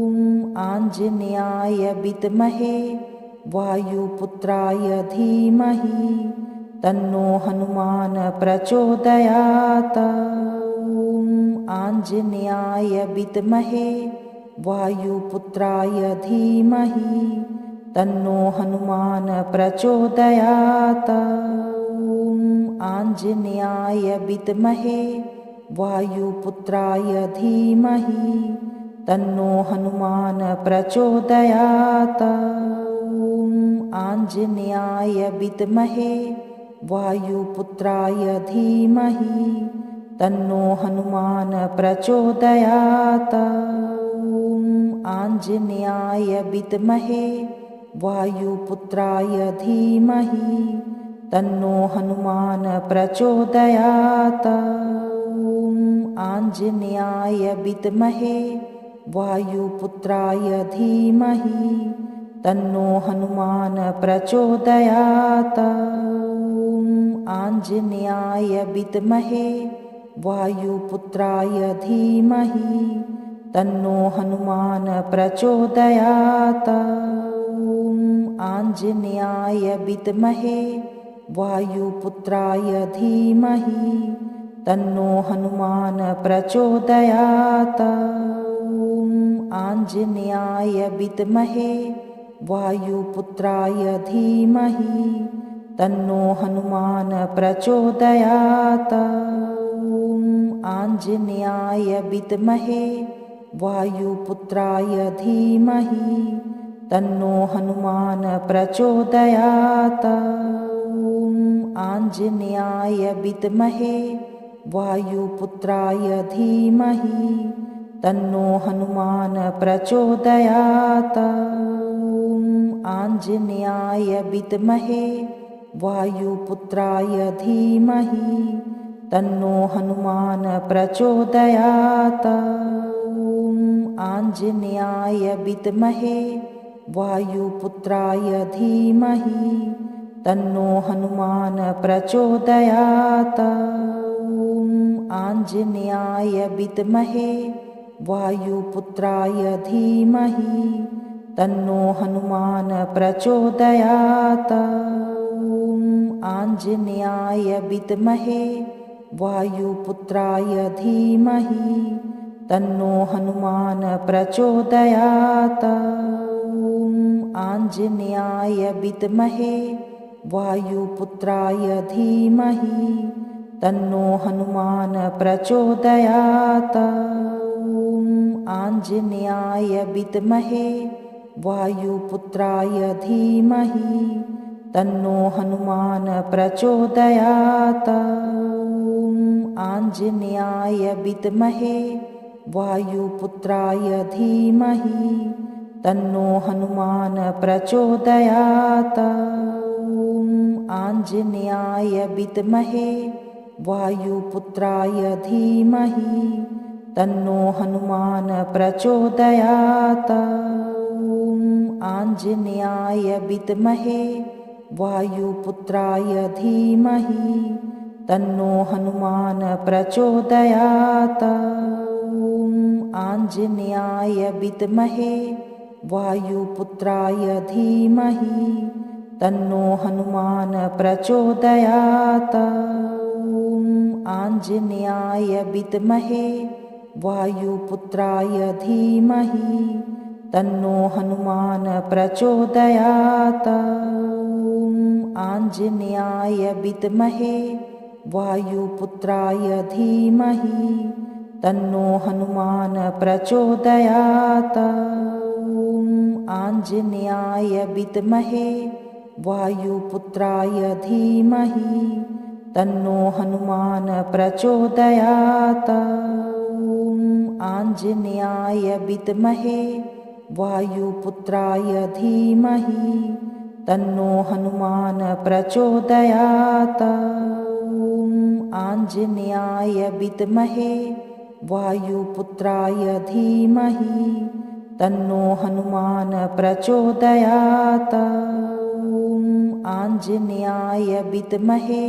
ॐ आञ्जनेयाय विद्महे वायुपुत्राय धीमहि तन्नो हनुमान प्रचोदयात्। ॐ आञ्जनेयाय विद्महे वायुपुत्राय धीमहि तन्नो हनुमान प्रचोदयात्। ॐ आञ्जनेयाय विद्महे वायुपुत्राय धीमहि तन्नो हनुमान प्रचोदयात्। ॐ आञ्जनेयाय विद्महे वायुपुत्राय धीमहि तन्नो हनुमान प्रचोदयात्। ॐ आञ्जनेयाय विद्महे वायुपुत्राय धीमहि तन्नो हनुमान प्रचोदयात्। ॐ आञ्जनेयाय विद्महे वायुपुत्राय धीमहि तन्नो हनुमान प्रचोदयात्। ॐ आञ्जनेयाय विद्महे वायुपुत्राय धीमहि तन्नो हनुमान प्रचोदयात्। ॐ आञ्जनेयाय विद्महे वायुपुत्राय धीमहि तन्नो हनुमान प्रचोदयात्। ॐ आञ्जनेयाय विद्महे वायुपुत्राय धीमहि तन्नो हनुमान प्रचोदयात्। ॐ आञ्जनेयाय विद्महे वायुपुत्राय धीमहि तन्नो हनुमान प्रचोदयात्। ॐ आञ्जनेयाय विद्महे वायुपुत्राय धीमहि तन्नो हनुमान प्रचोदयात्। ॐ आञ्जनेयाय विद्महे वायुपुत्राय धीमहि तन्नो हनुमान प्रचोदयात्। ॐ आञ्जनेयाय विद्महे वायुपुत्राय धीमहि तन्नो हनुमान प्रचोदयात्। ॐ आञ्जनेयाय विद्महे वायुपुत्राय धीमहि तन्नो हनुमान प्रचोदयात्। ॐ आञ्जनेयाय विद्महे वायुपुत्राय धीमहि तन्नो हनुमान प्रचोदयात्। ॐ आञ्जनेयाय विद्महे वायुपुत्राय धीमहि तन्नो हनुमान प्रचोदयात्। ॐ आञ्जनेयाय विद्महे वायुपुत्राय धीमहि तन्नो हनुमान प्रचोदयात्। ॐ आञ्जनेयाय विद्महे वायुपुत्राय धीमहि तन्नो हनुमान प्रचोदयात्। ॐ आञ्जनेयाय विद्महे वायुपुत्राय धीमहि तन्नो हनुमान प्रचोदयात्। ॐ आञ्जनेयाय विद्महे वायुपुत्राय धीमहि तन्नो हनुमान प्रचोदयात्। ॐ आञ्जनेयाय विद्महे वायुपुत्राय धीमहि तन्नो हनुमान प्रचोदयात्। ॐ आञ्जनेयाय विद्महे वायुपुत्राय धीमहि तन्नो हनुमान प्रचोदयात्। ॐ आञ्जनेयाय विद्महे वायुपुत्राय धीमहि तन्नो हनुमान प्रचोदयात्। ॐ आञ्जनेयाय विद्महे वायुपुत्राय धीमहि तन्नो हनुमान प्रचोदयात्। ॐ आञ्जनेयाय विद्महे वायुपुत्राय धीमहि तन्नो हनुमान प्रचोदयात्। ॐ आञ्जनेयाय विद्महे वायुपुत्राय धीमहि तन्नो हनुमान प्रचोदयात्। ॐ आञ्जनेयाय विद्महे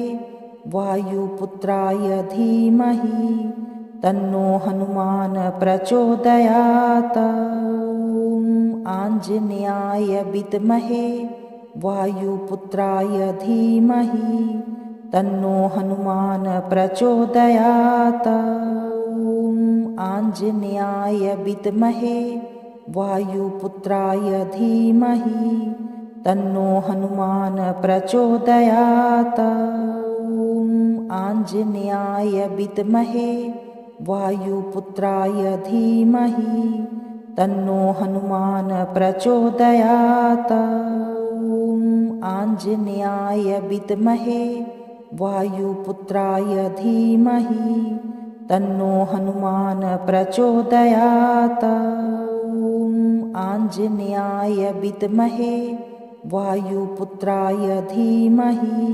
वायुपुत्राय धीमहि तन्नो हनुमान प्रचोदयात्। ॐ आञ्जनेयाय विद्महे वायुपुत्राय धीमहि तन्नो हनुमान प्रचोदयात्। ॐ आञ्जनेयाय विद्महे वायुपुत्राय धीमहि तन्नो हनुमान प्रचोदयात्। ॐ आञ्जनेयाय विद्महे वायुपुत्राय धीमहि तन्नो हनुमान प्रचोदयात्। ॐ आञ्जनेयाय विद्महे वायुपुत्राय धीमहि तन्नो हनुमान प्रचोदयात्। ॐ आञ्जनेयाय विद्महे वायुपुत्राय धीमहि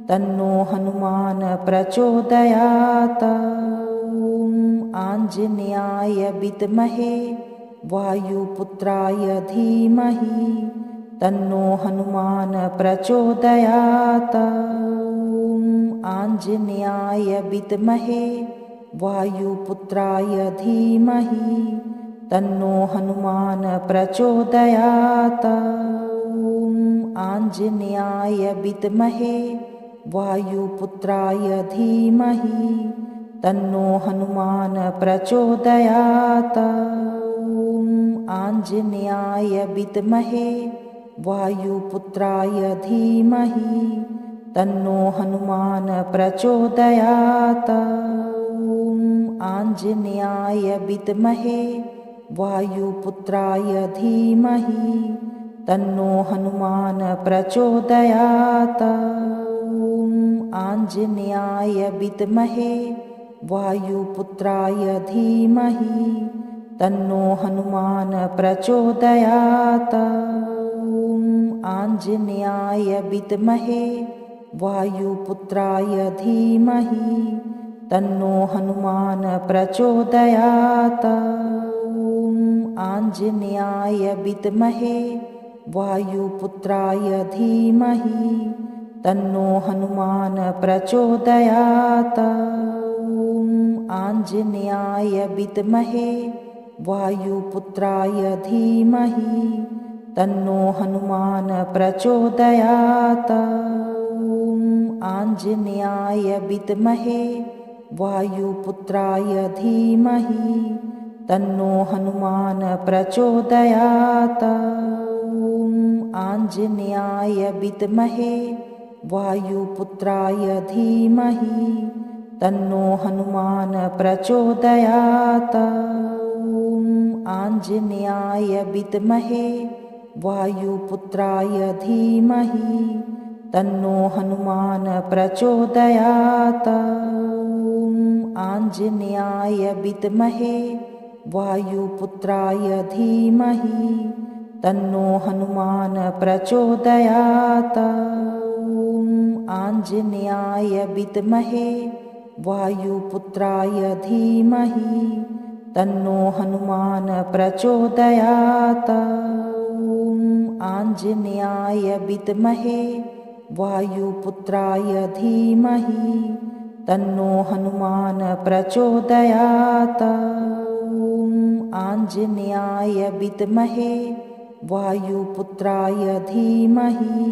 तन्नो हनुमान प्रचोदयात्। ॐ आञ्जनेयाय विद्महे वायुपुत्राय धीमहि तन्नो हनुमान प्रचोदयात्। ॐ आञ्जनेयाय विद्महे वायुपुत्राय धीमहि तन्नो हनुमान प्रचोदयात्। ॐ आञ्जनेयाय विद्महे वायुपुत्राय धीमहि तन्नो हनुमान प्रचोदयात्। ॐ आञ्जनेयाय विद्महे वायुपुत्राय धीमहि तन्नो हनुमान प्रचोदयात्। ॐ आञ्जनेयाय विद्महे वायुपुत्राय धीमहि तन्नो हनुमान प्रचोदयात्। ॐ आञ्जनेयाय विद्महे वायुपुत्राय धीमहि तन्नो हनुमान प्रचोदयात्। ॐ आञ्जनेयाय विद्महे वायुपुत्राय धीमहि तन्नो हनुमान प्रचोदयात्। ॐ आञ्जनेयाय विद्महे वायुपुत्राय धीमहि तन्नो हनुमान प्रचोदयात्। ॐ आञ्जनेयाय विद्महे वायुपुत्राय धीमहि तन्नो हनुमान प्रचोदयात्। ॐ आञ्जनेयाय विद्महे वायुपुत्राय धीमहि तन्नो हनुमान प्रचोदयात्। ॐ आञ्जनेयाय विद्महे वायुपुत्राय धीमहि तन्नो हनुमान प्रचोदयात्। ॐ आञ्जनेयाय विद्महे वायुपुत्राय धीमहि तन्नो हनुमान प्रचोदयात्। ॐ आञ्जनेयाय विद्महे वायुपुत्राय धीमहि तन्नो हनुमान प्रचोदयात्। ॐ आञ्जनेयाय विद्महे वायुपुत्राय धीमहि तन्नो हनुमान प्रचोदयात्। ॐ आञ्जनेयाय विद्महे वायुपुत्राय धीमहि तन्नो हनुमान प्रचोदयात्। ॐ आञ्जनेयाय विद्महे वायुपुत्राय धीमहि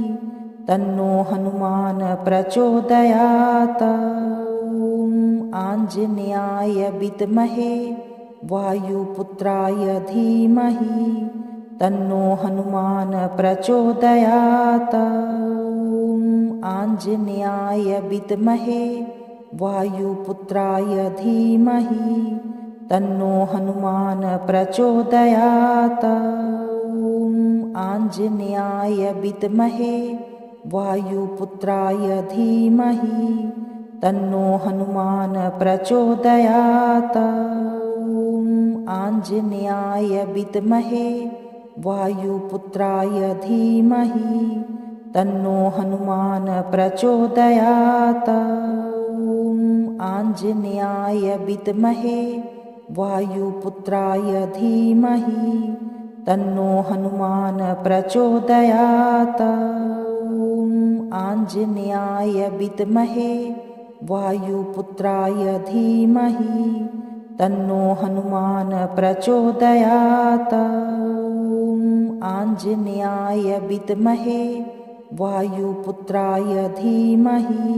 तन्नो हनुमान प्रचोदयात्। ॐ आञ्जनेयाय विद्महे वायुपुत्राय धीमहि तन्नो हनुमान प्रचोदयात्। ॐ आञ्जनेयाय विद्महे वायुपुत्राय धीमहि तन्नो हनुमान प्रचोदयात्। ॐ आञ्जनेयाय विद्महे वायुपुत्राय धीमहि तन्नो हनुमान प्रचोदयात्। ॐ आञ्जनेयाय विद्महे वायुपुत्राय धीमहि तन्नो हनुमान प्रचोदयात्। ॐ आञ्जनेयाय विद्महे वायुपुत्राय धीमहि तन्नो हनुमान प्रचोदयात्। ॐ आञ्जनेयाय विद्महे वायुपुत्राय धीमहि तन्नो हनुमान प्रचोदयात्। ॐ आञ्जनेयाय विद्महे वायुपुत्राय धीमहि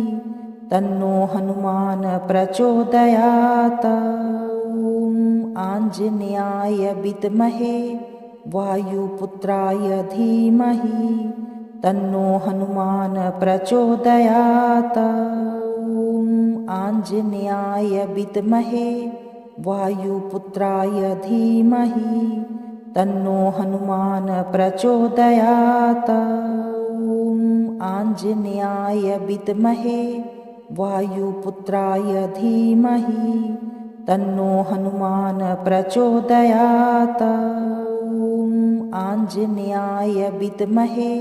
तन्नो हनुमान प्रचोदयात्। ॐ आञ्जनेयाय विद्महे वायुपुत्राय धीमहि तन्नो हनुमान प्रचोदयात्। ॐ आञ्जनेयाय विद्महे वायुपुत्राय धीमहि तन्नो हनुमान प्रचोदयात्। ॐ आञ्जनेयाय विद्महे वायुपुत्राय धीमहि तन्नो हनुमान प्रचोदयात्। ॐ आञ्जनेयाय विद्महे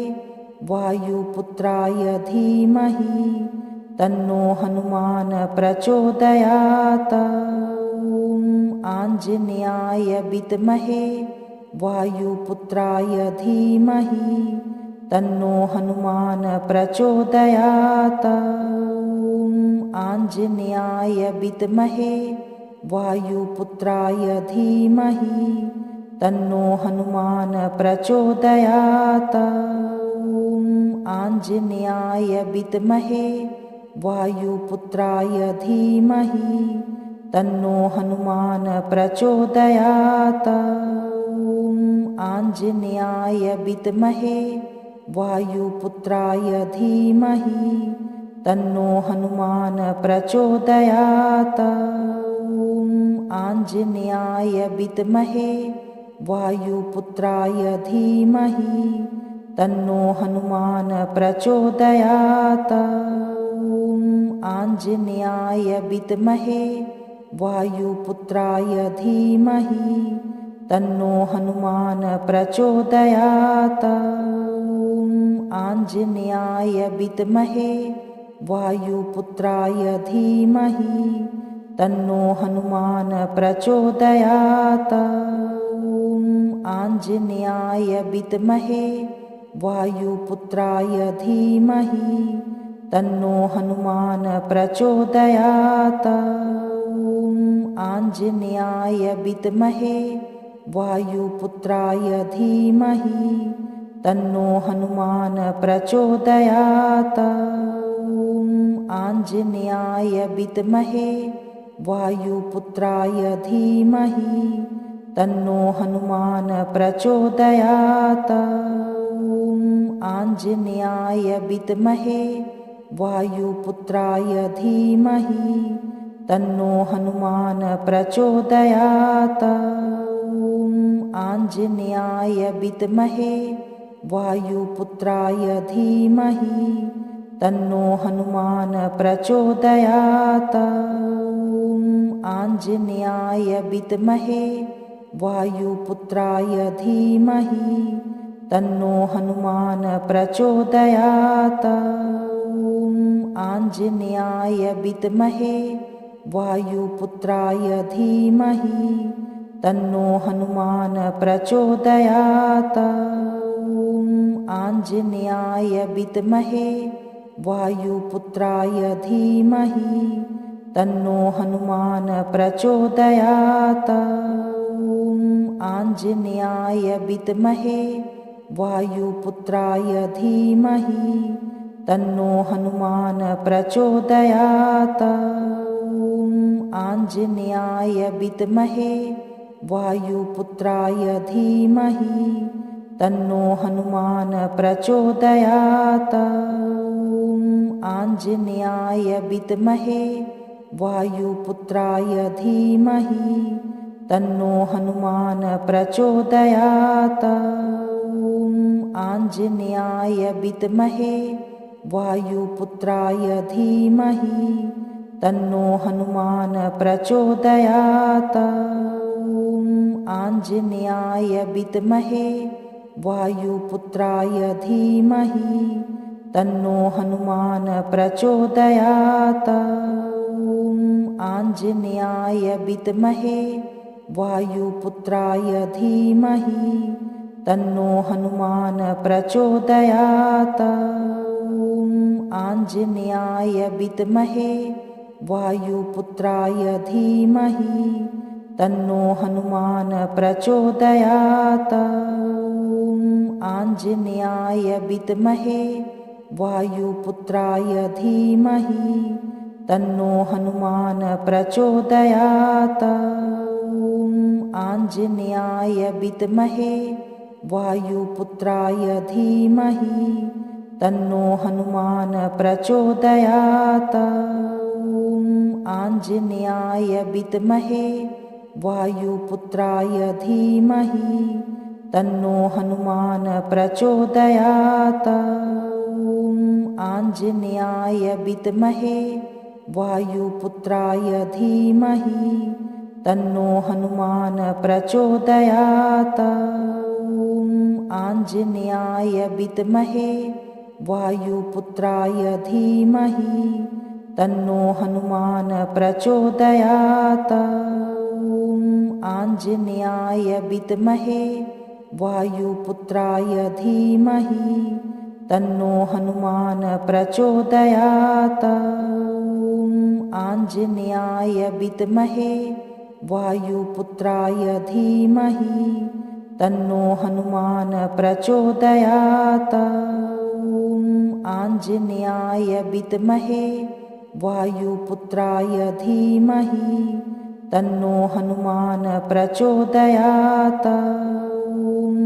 वायुपुत्राय धीमहि तन्नो हनुमान प्रचोदयात्। ॐ आञ्जनेयाय विद्महे वायुपुत्राय धीमहि तन्नो हनुमान प्रचोदयात्। ॐ आञ्जनेयाय विद्महे वायुपुत्राय धीमहि तन्नो हनुमान प्रचोदयात्। ॐ आञ्जनेयाय विद्महे वायुपुत्राय धीमहि तन्नो हनुमान प्रचोदयात्। ॐ आञ्जनेयाय विद्महे वायुपुत्राय धीमहि तन्नो हनुमान प्रचोदयात्। ॐ आञ्जनेयाय विद्महे वायुपुत्राय धीमहि तन्नो हनुमान प्रचोदयात्। ॐ आञ्जनेयाय विद्महे वायुपुत्राय धीमहि तन्नो हनुमान प्रचोदयात्। ॐ आञ्जनेयाय विद्महे वायुपुत्राय धीमहि तन्नो हनुमान प्रचोदयात्। ॐ आञ्जनेयाय विद्महे वायुपुत्राय धीमहि तन्नो हनुमान प्रचोदयात्। ॐ आञ्जनेयाय विद्महे वायुपुत्राय धीमहि तन्नो हनुमान प्रचोदयात्। ॐ आञ्जनेयाय विद्महे वायुपुत्राय धीमहि तन्नो हनुमान प्रचोदयात्। ॐ आञ्जनेयाय विद्महे वायुपुत्राय धीमहि तन्नो हनुमान प्रचोदयात्। ॐ आञ्जनेयाय विद्महे वायुपुत्राय धीमहि तन्नो हनुमान प्रचोदयात्। ॐ आञ्जनेयाय विद्महे वायुपुत्राय धीमहि तन्नो हनुमान प्रचोदयात्। ॐ आञ्जनेयाय विद्महे वायुपुत्राय धीमहि तन्नो हनुमान प्रचोदयात्। ॐ आञ्जनेयाय विद्महे वायुपुत्राय धीमहि तन्नो हनुमान प्रचोदयात्। ॐ आञ्जनेयाय विद्महे वायुपुत्राय धीमहि तन्नो हनुमान प्रचोदयात्। ॐ आञ्जनेयाय विद्महे वायुपुत्राय धीमहि तन्नो हनुमान प्रचोदयात्। ॐ आञ्जनेयाय विद्महे वायुपुत्राय धीमहि तन्नो हनुमान प्रचोदयात्। ॐ आञ्जनेयाय विद्महे वायुपुत्राय धीमहि तन्नो हनुमान प्रचोदयात्। ॐ आञ्जनेयाय विद्महे वायुपुत्राय धीमहि तन्नो हनुमान प्रचोदयात्। ॐ आञ्जनेयाय विद्महे वायुपुत्राय धीमहि तन्नो हनुमान प्रचोदयात्। ॐ आञ्जनेयाय विद्महे वायुपुत्राय धीमहि तन्नो हनुमान प्रचोदयात्। ॐ आञ्जनेयाय विद्महे वायुपुत्राय धीमहि तन्नो हनुमान प्रचोदयात्। ॐ आञ्जनेयाय विद्महे वायुपुत्राय धीमहि तन्नो हनुमान प्रचोदयात्। ॐ आञ्जनेयाय विद्महे वायुपुत्राय धीमहि तन्नो हनुमान प्रचोदयात्। ॐ आञ्जनेयाय विद्महे वायुपुत्राय धीमहि तन्नो हनुमान प्रचोदयात्। ॐ आञ्जनेयाय विद्महे वायुपुत्राय धीमहि तन्नो हनुमान प्रचोदयात्। ॐ आञ्जनेयाय विद्महे वायुपुत्राय धीमहि तन्नो हनुमान प्रचोदयात्। ॐ आञ्जनेयाय विद्महे वायुपुत्राय धीमहि तन्नो हनुमान प्रचोदयात्। ॐ आञ्जनेयाय विद्महे वायुपुत्राय धीमहि तन्नो हनुमान प्रचोदयात्। ॐ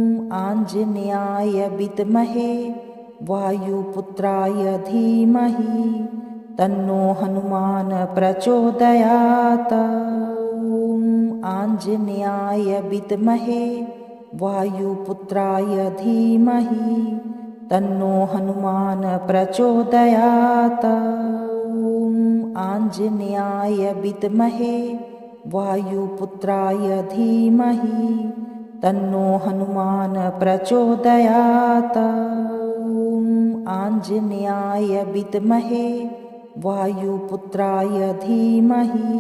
आञ्जनेयाय विद्महे वायुपुत्राय धीमहि तन्नो हनुमान प्रचोदयात्। ॐ आञ्जनेयाय विद्महे वायुपुत्राय धीमहि तन्नो हनुमान प्रचोदयात्। ॐ आञ्जनेयाय विद्महे वायुपुत्राय धीमहि तन्नो हनुमान प्रचोदयात्। ॐ आञ्जनेयाय विद्महे वायुपुत्राय धीमहि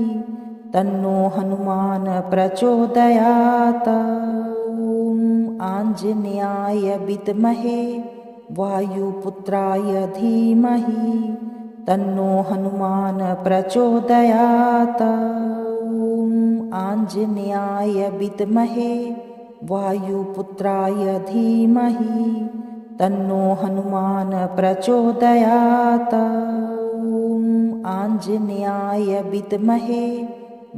तन्नो हनुमान प्रचोदयात्। ॐ आञ्जनेयाय विद्महे वायुपुत्राय धीमहि तन्नो हनुमान प्रचोदयात्। ॐ आञ्जनेयाय विद्महे वायुपुत्राय धीमहि तन्नो हनुमान प्रचोदयात्। ॐ आञ्जनेयाय विद्महे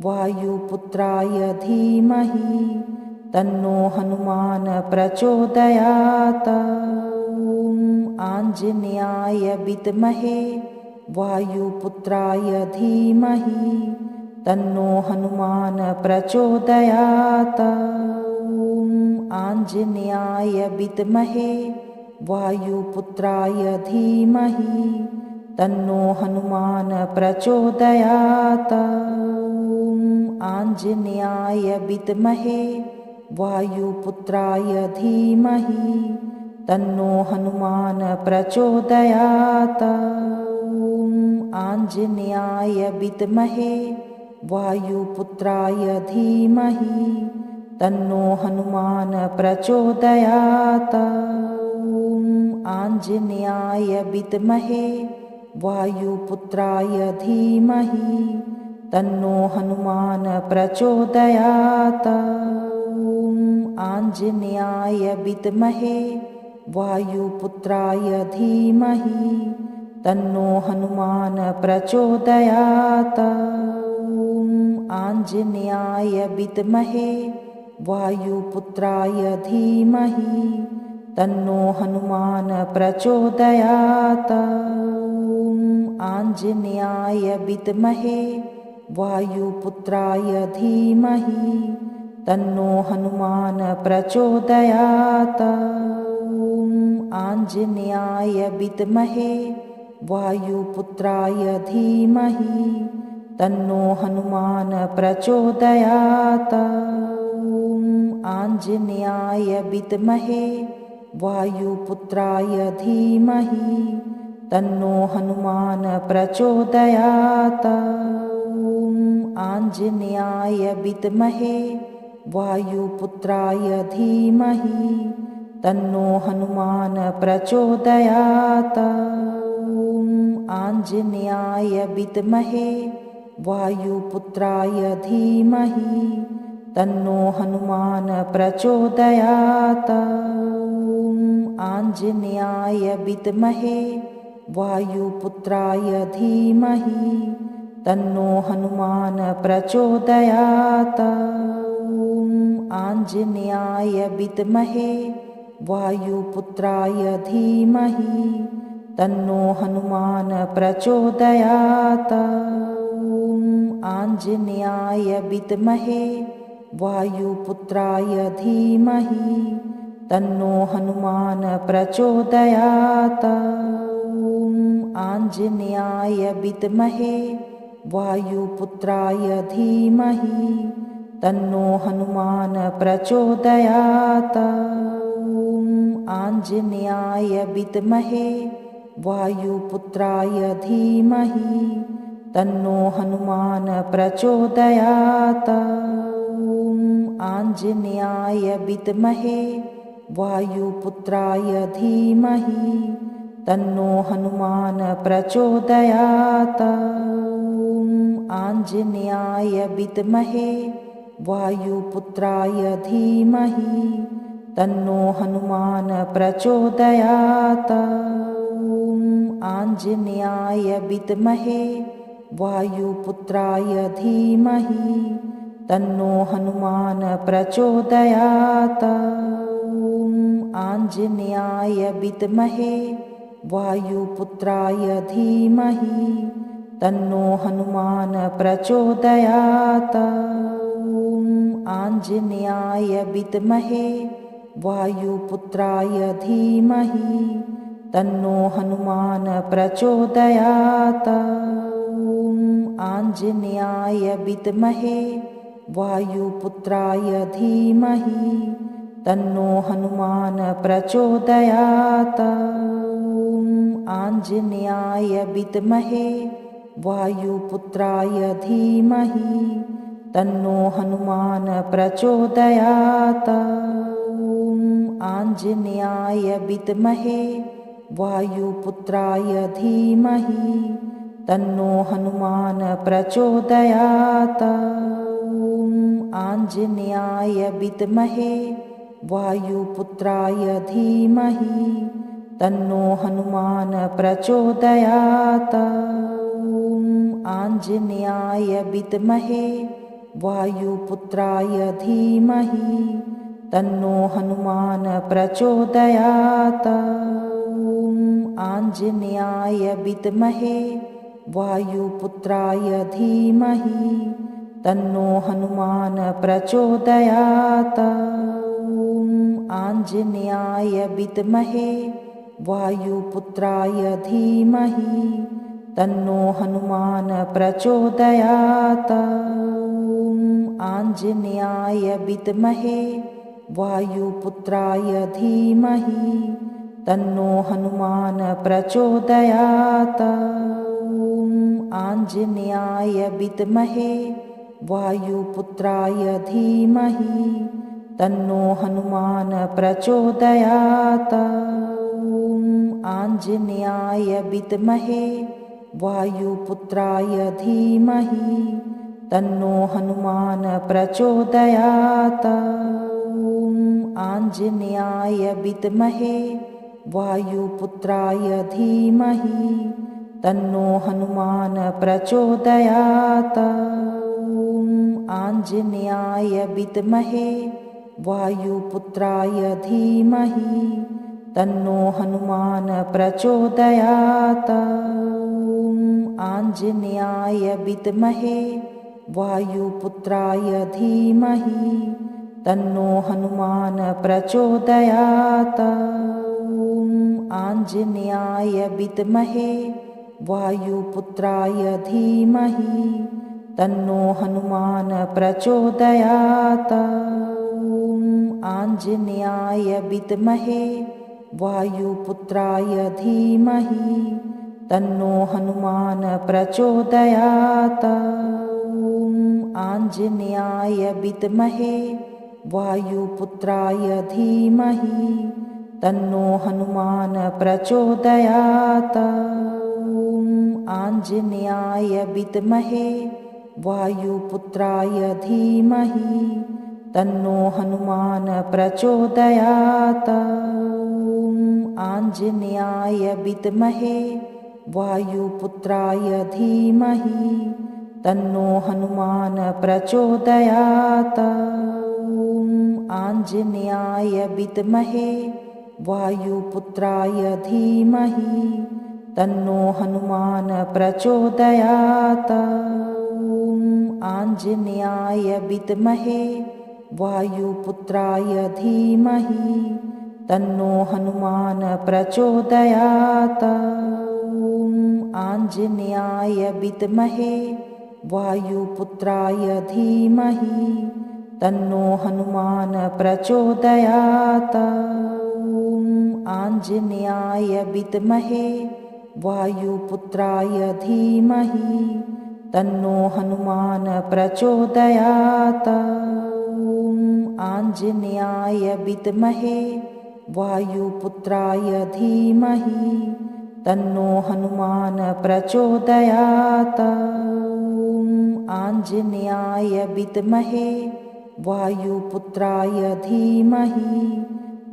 वायुपुत्राय धीमहि तन्नो हनुमान प्रचोदयात्। ॐ आञ्जनेयाय विद्महे वायुपुत्राय धीमहि तन्नो हनुमान प्रचोदयात्। ॐ आञ्जनेयाय विद्महे वायुपुत्राय धीमहि तन्नो हनुमान प्रचोदयात्। ॐ आञ्जनेयाय विद्महे वायुपुत्राय धीमहि तन्नो हनुमान प्रचोदयात्। ॐ आञ्जनेयाय विद्महे वायुपुत्राय धीमहि तन्नो हनुमान प्रचोदयात्। ॐ आञ्जनेयाय विद्महे वायुपुत्राय धीमहि तन्नो हनुमान प्रचोदयात्। ॐ आञ्जनेयाय विद्महे वायुपुत्राय धीमहि तन्नो हनुमान प्रचोदयात्। ॐ आञ्जनेयाय विद्महे वायुपुत्राय धीमहि तन्नो हनुमान प्रचोदयात्। ॐ आञ्जनेयाय विद्महे वायुपुत्राय धीमहि तन्नो हनुमान प्रचोदयात्। ॐ आञ्जनेयाय विद्महे वायुपुत्राय धीमहि तन्नो हनुमान प्रचोदयात्। ॐ आञ्जनेयाय विद्महे वायुपुत्राय धीमहि तन्नो हनुमान प्रचोदयात्। ॐ आञ्जनेयाय विद्महे वायुपुत्राय धीमहि तन्नो हनुमान प्रचोदयात्। ॐ आञ्जनेयाय विद्महे वायुपुत्राय धीमहि तन्नो हनुमान प्रचोदयात्। ॐ आञ्जनेयाय विद्महे वायुपुत्राय धीमहि तन्नो हनुमान प्रचोदयात्। ॐ आञ्जनेयाय विद्महे वायुपुत्राय धीमहि तन्नो हनुमान प्रचोदयात्। ॐ आञ्जनेयाय विद्महे वायुपुत्राय धीमहि तन्नो हनुमान प्रचोदयात्। ॐ आञ्जनेयाय विद्महे वायुपुत्राय धीमहि तन्नो हनुमान प्रचोदयात्। ॐ आञ्जनेयाय विद्महे वायुपुत्राय धीमहि तन्नो हनुमान प्रचोदयात्। ॐ आञ्जनेयाय विद्महे वायुपुत्राय धीमहि तन्नो हनुमान प्रचोदयात्। ॐ आञ्जनेयाय विद्महे वायुपुत्राय धीमहि तन्नो हनुमान प्रचोदयात्। ॐ आञ्जनेयाय विद्महे वायुपुत्राय धीमहि तन्नो हनुमान प्रचोदयात्। ॐ आञ्जनेयाय विद्महे वायुपुत्राय धीमहि तन्नो हनुमान प्रचोदयात्। ॐ आञ्जनेयाय विद्महे वायुपुत्राय धीमहि तन्नो हनुमान प्रचोदयात्। ॐ आञ्जनेयाय विद्महे वायुपुत्राय धीमहि तन्नो हनुमान प्रचोदयात्। ॐ आञ्जनेयाय विद्महे वायुपुत्राय धीमहि तन्नो हनुमान प्रचोदयात्। ॐ आञ्जनेयाय विद्महे वायुपुत्राय धीमहि तन्नो हनुमान प्रचोदयात्। ॐ आञ्जनेयाय विद्महे वायुपुत्राय धीमहि तन्नो हनुमान प्रचोदयात्। ॐ आञ्जनेयाय विद्महे वायुपुत्राय धीमहि तन्नो हनुमान प्रचोदयात्। ॐ आञ्जनेयाय विद्महे वायुपुत्राय धीमहि तन्नो हनुमान प्रचोदयात्। ॐ आञ्जनेयाय विद्महे वायुपुत्राय धीमहि तन्नो हनुमान प्रचोदयात्। ॐ आञ्जनेयाय विद्महे वायुपुत्राय धीमहि तन्नो हनुमान प्रचोदयात्। ॐ आञ्जनेयाय विद्महे वायुपुत्राय धीमहि तन्नो हनुमान प्रचोदयात्। ॐ आञ्जनेयाय विद्महे वायुपुत्राय धीमहि तन्नो हनुमान प्रचोदयात्। ॐ आञ्जनेयाय विद्महे वायुपुत्राय धीमहि तन्नो हनुमान प्रचोदयात्। ॐ आञ्जनेयाय विद्महे वायुपुत्राय धीमहि तन्नो हनुमान प्रचोदयात्। ॐ आञ्जनेयाय विद्महे वायुपुत्राय धीमहि तन्नो हनुमान प्रचोदयात्। ॐ आञ्जनेयाय विद्महे वायुपुत्राय धीमहि तन्नो हनुमान प्रचोदयात्। ॐ आञ्जनेयाय विद्महे वायुपुत्राय धीमहि तन्नो हनुमान प्रचोदयात्। ॐ आञ्जनेयाय विद्महे वायुपुत्राय धीमहि तन्नो हनुमान प्रचोदयात्। ॐ आञ्जनेयाय विद्महे वायुपुत्राय धीमहि तन्नो हनुमान प्रचोदयात्। ॐ आञ्जनेयाय विद्महे वायुपुत्राय धीमहि तन्नो हनुमान प्रचोदयात्। ॐ आञ्जनेयाय विद्महे वायुपुत्राय धीमहि तन्नो हनुमान प्रचोदयात्। ॐ आञ्जनेयाय विद्महे वायुपुत्राय धीमहि तन्नो हनुमान प्रचोदयात्। ॐ आञ्जनेयाय विद्महे वायुपुत्राय धीमहि तन्नो हनुमान प्रचोदयात्। ॐ आञ्जनेयाय विद्महे वायुपुत्राय धीमहि तन्नो हनुमान प्रचोदयात्। ॐ आञ्जनेयाय विद्महे वायुपुत्राय धीमहि तन्नो हनुमान प्रचोदयात्। ॐ आञ्जनेयाय विद्महे वायुपुत्राय धीमहि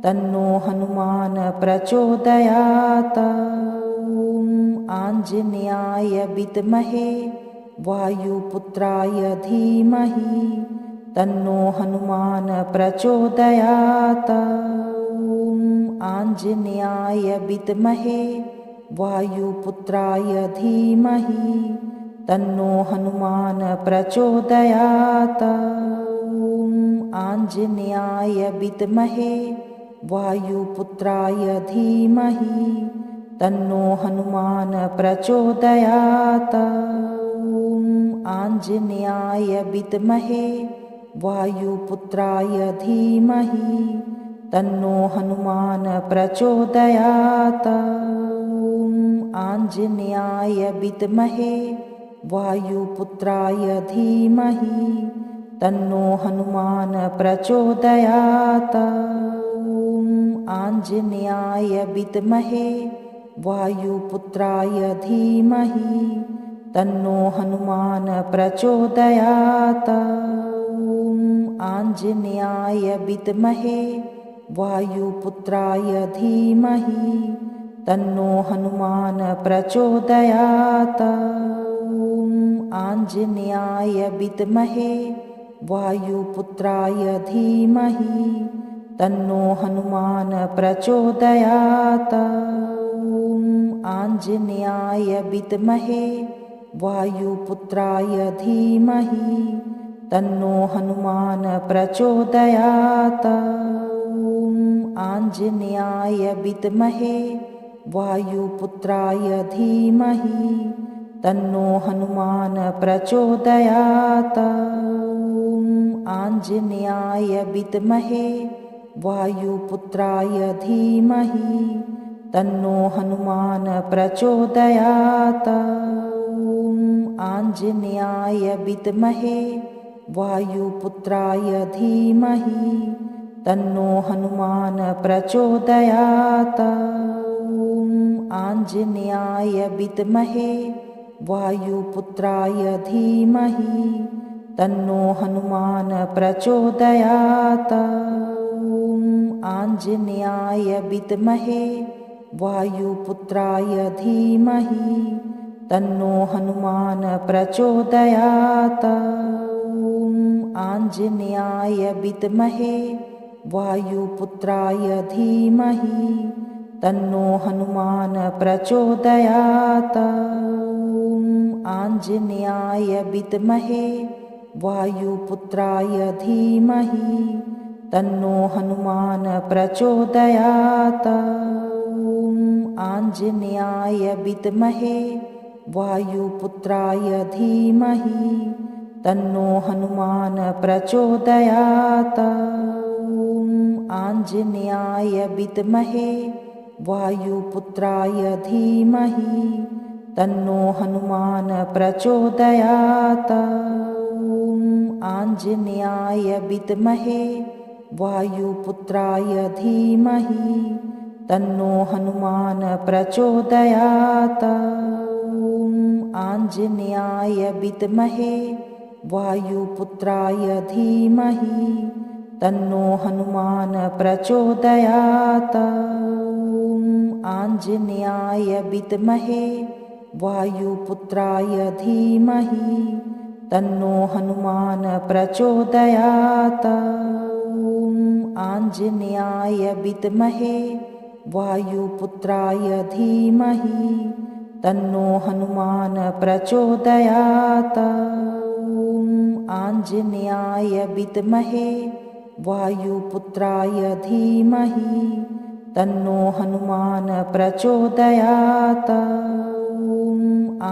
तन्नो हनुमान प्रचोदयात्। ॐ आञ्जनेयाय विद्महे वायुपुत्राय धीमहि तन्नो हनुमान प्रचोदयात्। ॐ आञ्जनेयाय विद्महे वायुपुत्राय धीमहि तन्नो हनुमान प्रचोदयात्। ॐ आञ्जनेयाय विद्महे वायुपुत्राय धीमहि तन्नो हनुमान प्रचोदयात्। ॐ आञ्जनेयाय विद्महे वायुपुत्राय धीमहि तन्नो हनुमान प्रचोदयात्। ॐ आञ्जनेयाय विद्महे वायुपुत्राय धीमहि तन्नो हनुमान प्रचोदयात्। ॐ आञ्जनेयाय विद्महे वायुपुत्राय धीमहि तन्नो हनुमान प्रचोदयात्। ॐ आञ्जनेयाय विद्महे वायुपुत्राय धीमहि तन्नो हनुमान प्रचोदयात्। ॐ आञ्जनेयाय विद्महे वायुपुत्राय धीमहि तन्नो हनुमान प्रचोदयात्। ॐ आञ्जनेयाय विद्महे वायुपुत्राय धीमहि तन्नो हनुमान प्रचोदयात्। ॐ आञ्जनेयाय विद्महे वायुपुत्राय धीमहि तन्नो हनुमान प्रचोदयात्। ॐ आञ्जनेयाय विद्महे वायुपुत्राय धीमहि तन्नो हनुमान प्रचोदयात्। ॐ आञ्जनेयाय विद्महे वायुपुत्राय धीमहि तन्नो हनुमान प्रचोदयात्। ॐ आञ्जनेयाय विद्महे वायुपुत्राय धीमहि तन्नो हनुमान प्रचोदयात्। ॐ आञ्जनेयाय विद्महे वायुपुत्राय धीमहि तन्नो हनुमान प्रचोदयात्। ॐ आञ्जनेयाय विद्महे वायुपुत्राय धीमहि तन्नो हनुमान प्रचोदयात्। ॐ आञ्जनेयाय विद्महे वायुपुत्राय धीमहि तन्नो हनुमान प्रचोदयात्। ॐ आञ्जनेयाय विद्महे वायुपुत्राय धीमहि तन्नो हनुमान प्रचोदयात्। ॐ आञ्जनेयाय विद्महे वायुपुत्राय धीमहि तन्नो हनुमान प्रचोदयात्। ॐ आञ्जनेयाय विद्महे वायुपुत्राय धीमहि तन्नो हनुमान प्रचोदयात्। ॐ आञ्जनेयाय विद्महे वायुपुत्राय धीमहि तन्नो हनुमान प्रचोदयात्। ॐ आञ्जनेयाय विद्महे वायुपुत्राय धीमहि तन्नो हनुमान प्रचोदयात्। ॐ आञ्जनेयाय विद्महे वायुपुत्राय धीमहि तन्नो हनुमान प्रचोदयात्। ॐ आञ्जनेयाय विद्महे वायुपुत्राय धीमहि तन्नो हनुमान प्रचोदयात्। ॐ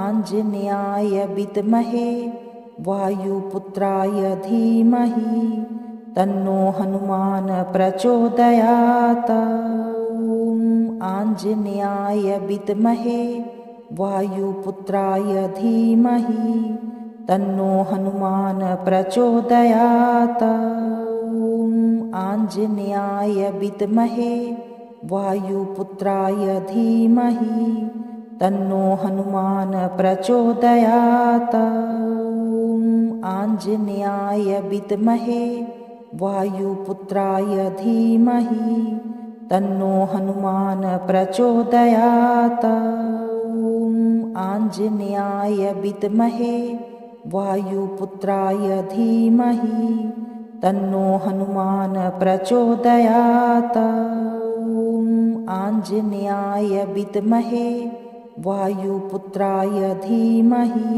आञ्जनेयाय विद्महे वायुपुत्राय धीमहि तन्नो हनुमान प्रचोदयात्। ॐ आञ्जनेयाय विद्महे वायुपुत्राय धीमहि तन्नो हनुमान प्रचोदयात्। ॐ आञ्जनेयाय विद्महे वायुपुत्राय धीमहि तन्नो हनुमान प्रचोदयात्। ॐ आञ्जनेयाय विद्महे वायुपुत्राय धीमहि तन्नो हनुमान प्रचोदयात्। ॐ आञ्जनेयाय विद्महे वायुपुत्राय धीमहि तन्नो हनुमान प्रचोदयात्। ॐ आञ्जनेयाय विद्महे वायुपुत्राय धीमहि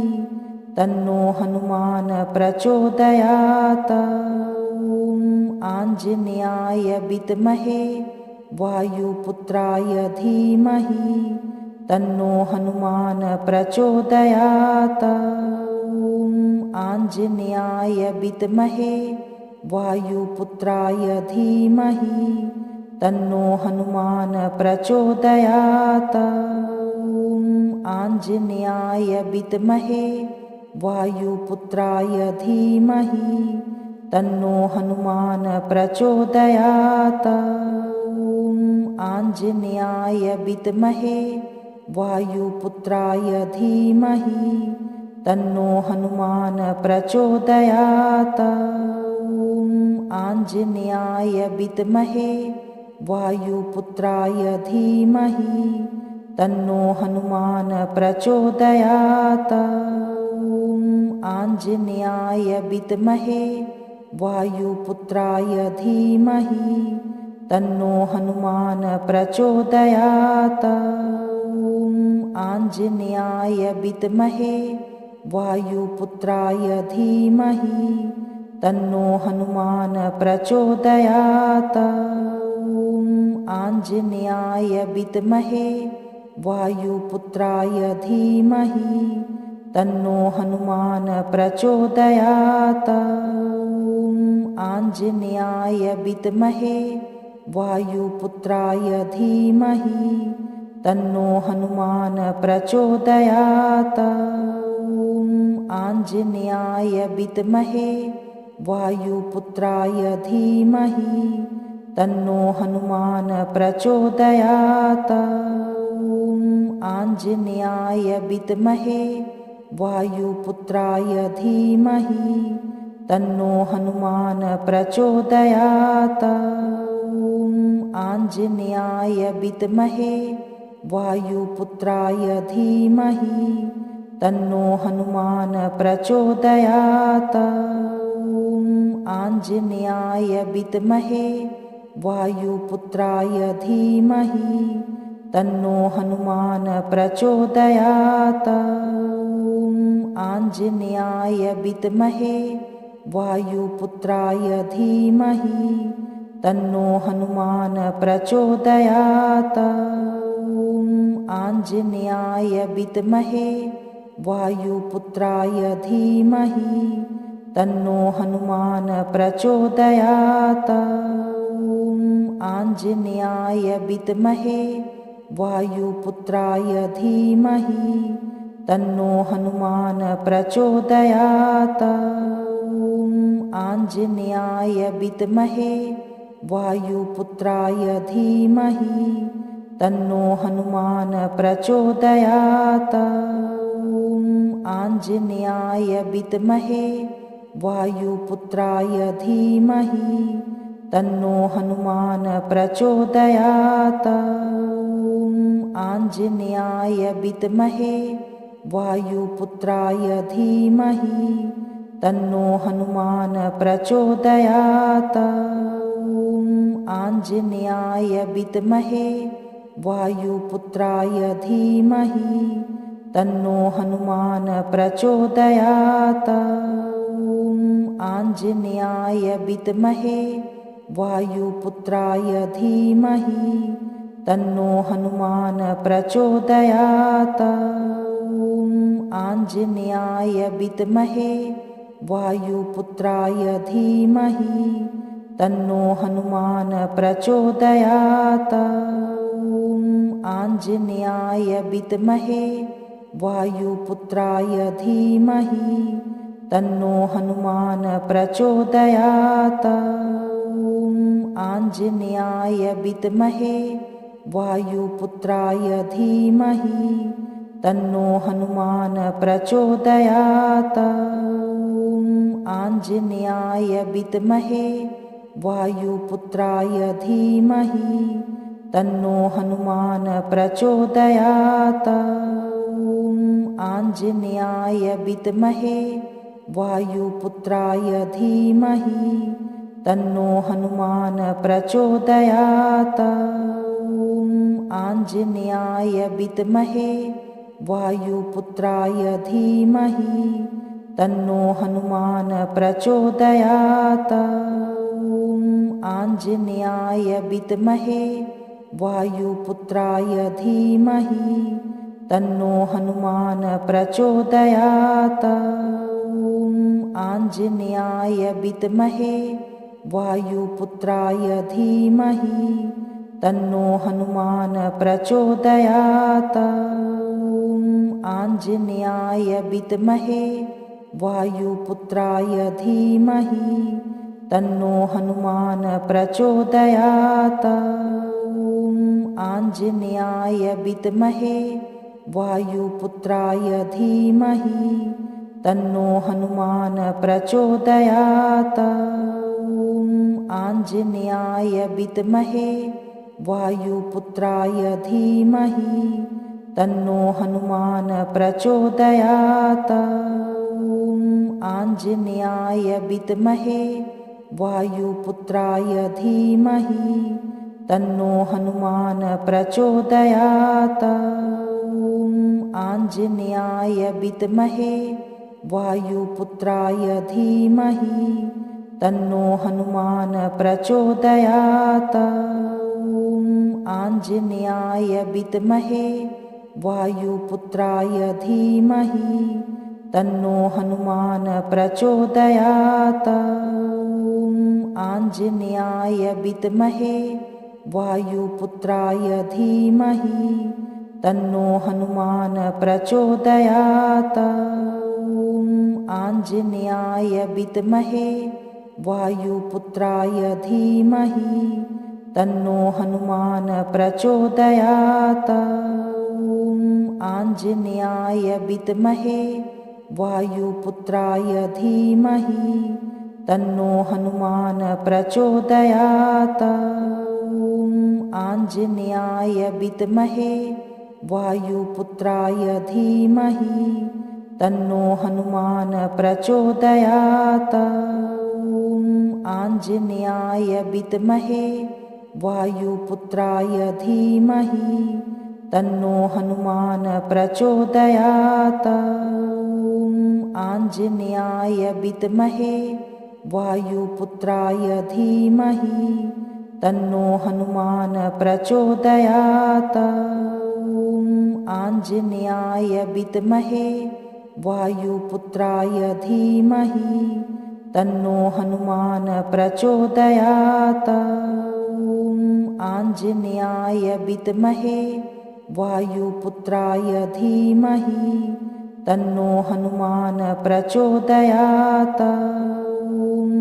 तन्नो हनुमान प्रचोदयात्। ॐ आञ्जनेयाय विद्महे वायुपुत्राय धीमहि तन्नो हनुमान प्रचोदयात्। ॐ आञ्जनेयाय विद्महे वायुपुत्राय धीमहि तन्नो हनुमान प्रचोदयात्। ॐ आञ्जनेयाय विद्महे वायुपुत्राय धीमहि तन्नो हनुमान प्रचोदयात्। ॐ आञ्जनेयाय विद्महे वायुपुत्राय धीमहि तन्नो हनुमान प्रचोदयात्। ॐ आञ्जनेयाय विद्महे वायुपुत्राय धीमहि तन्नो हनुमान प्रचोदयात्। ॐ आञ्जनेयाय विद्महे वायुपुत्राय धीमहि तन्नो हनुमान प्रचोदयात्। ॐ आञ्जनेयाय विद्महे वायुपुत्राय धीमहि तन्नो हनुमान प्रचोदयात्। ॐ आञ्जनेयाय विद्महे वायुपुत्राय धीमहि तन्नो हनुमान प्रचोदयात्। ॐ आञ्जनेयाय विद्महे वायुपुत्राय धीमहि तन्नो हनुमान प्रचोदयात्। ॐ आञ्जनेयाय विद्महे वायुपुत्राय धीमहि तन्नो हनुमान प्रचोदयात्। ॐ आञ्जनेयाय विद्महे वायुपुत्राय धीमहि तन्नो हनुमान प्रचोदयात्। ॐ आञ्जनेयाय विद्महे वायुपुत्राय धीमहि तन्नो हनुमान प्रचोदयात्। ॐ आञ्जनेयाय विद्महे वायुपुत्राय धीमहि तन्नो हनुमान प्रचोदयात्। ॐ आञ्जनेयाय विद्महे वायुपुत्राय धीमहि तन्नो हनुमान प्रचोदयात्। ॐ आञ्जनेयाय विद्महे वायुपुत्राय धीमहि तन्नो हनुमान प्रचोदयात्। ॐ आञ्जनेयाय विद्महे वायुपुत्राय धीमहि तन्नो हनुमान प्रचोदयात्। ॐ आञ्जनेयाय विद्महे वायुपुत्राय धीमहि तन्नो हनुमान प्रचोदयात्। ॐ आञ्जनेयाय विद्महे वायुपुत्राय धीमहि तन्नो हनुमान प्रचोदयात्। ॐ आञ्जनेयाय विद्महे वायुपुत्राय धीमहि तन्नो हनुमान प्रचोदयात्। ॐ आञ्जनेयाय विद्महे वायुपुत्राय धीमहि तन्नो हनुमान प्रचोदयात्। ॐ आञ्जनेयाय विद्महे वायुपुत्राय धीमहि तन्नो हनुमान प्रचोदयात्। ॐ आञ्जनेयाय विद्महे वायुपुत्राय धीमहि तन्नो हनुमान प्रचोदयात्। ॐ आञ्जनेयाय विद्महे वायुपुत्राय धीमहि तन्नो हनुमान प्रचोदयात्। ॐ आञ्जनेयाय विद्महे वायुपुत्राय धीमहि तन्नो हनुमान प्रचोदयात्। ॐ आञ्जनेयाय विद्महे वायुपुत्राय धीमहि तन्नो हनुमान प्रचोदयात्। ॐ आञ्जनेयाय विद्महे वायुपुत्राय धीमहि तन्नो हनुमान प्रचोदयात्। ॐ आञ्जनेयाय विद्महे वायुपुत्राय धीमहि तन्नो हनुमान प्रचोदयात्। ॐ आञ्जनेयाय विद्महे वायुपुत्राय धीमहि तन्नो हनुमान प्रचोदयात्। ॐ आञ्जनेयाय विद्महे वायुपुत्राय धीमहि तन्नो हनुमान प्रचोदयात्। ॐ आञ्जनेयाय विद्महे वायुपुत्राय धीमहि तन्नो हनुमान प्रचोदयात्। ॐ आञ्जनेयाय विद्महे वायुपुत्राय धीमहि तन्नो हनुमान प्रचोदयात्। ॐ आञ्जनेयाय विद्महे वायुपुत्राय धीमहि तन्नो हनुमान प्रचोदयात्। ॐ आञ्जनेयाय विद्महे वायुपुत्राय धीमहि तन्नो हनुमान प्रचोदयात्। ॐ आञ्जनेयाय विद्महे वायुपुत्राय धीमहि तन्नो हनुमान प्रचोदयात्। ॐ आञ्जनेयाय विद्महे वायुपुत्राय धीमहि तन्नो हनुमान प्रचोदयात्। ॐ आञ्जनेयाय विद्महे वायुपुत्राय धीमहि तन्नो हनुमान प्रचोदयात्। ॐ आञ्जनेयाय विद्महे वायुपुत्राय धीमहि तन्नो हनुमान प्रचोदयात्। ॐ आञ्जनेयाय विद्महे वायुपुत्राय धीमहि तन्नो हनुमान प्रचोदयात्। ॐ आञ्जनेयाय विद्महे वायुपुत्राय धीमहि तन्नो हनुमान प्रचोदयात्। ॐ आञ्जनेयाय विद्महे वायुपुत्राय धीमहि तन्नो हनुमान प्रचोदयात्। ॐ आञ्जनेयाय विद्महे वायुपुत्राय धीमहि तन्नो हनुमान प्रचोदयात्। ॐ आञ्जनेयाय विद्महे वायुपुत्राय धीमहि तन्नो हनुमान प्रचोदयात्। ॐ आञ्जनेयाय विद्महे वायुपुत्राय धीमहि तन्नो हनुमान प्रचोदयात्। ॐ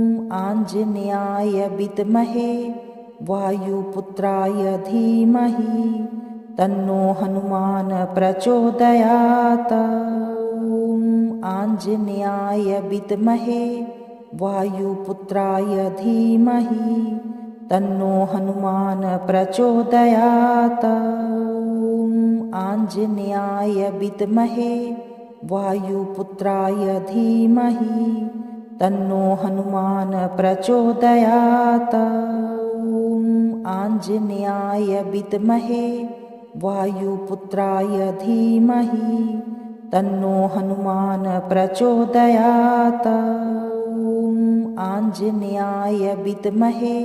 आञ्जनेयाय विद्महे वायुपुत्राय धीमहि तन्नो हनुमान प्रचोदयात्। ॐ आञ्जनेयाय विद्महे वायुपुत्राय धीमहि तन्नो हनुमान प्रचोदयात्। ॐ आञ्जनेयाय विद्महे वायुपुत्राय धीमहि तन्नो हनुमान प्रचोदयात्। ॐ आञ्जनेयाय विद्महे वायुपुत्राय धीमहि तन्नो हनुमान प्रचोदयात्। ॐ आञ्जनेयाय विद्महे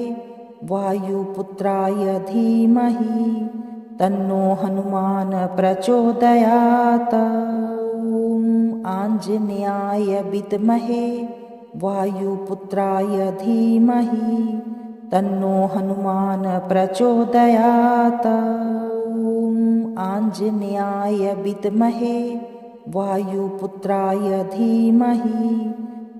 वायुपुत्राय धीमहि तन्नो हनुमान प्रचोदयात्। ॐ आञ्जनेयाय विद्महे वायुपुत्राय धीमहि तन्नो हनुमान प्रचोदयात्। ॐ आञ्जनेयाय विद्महे वायुपुत्राय धीमहि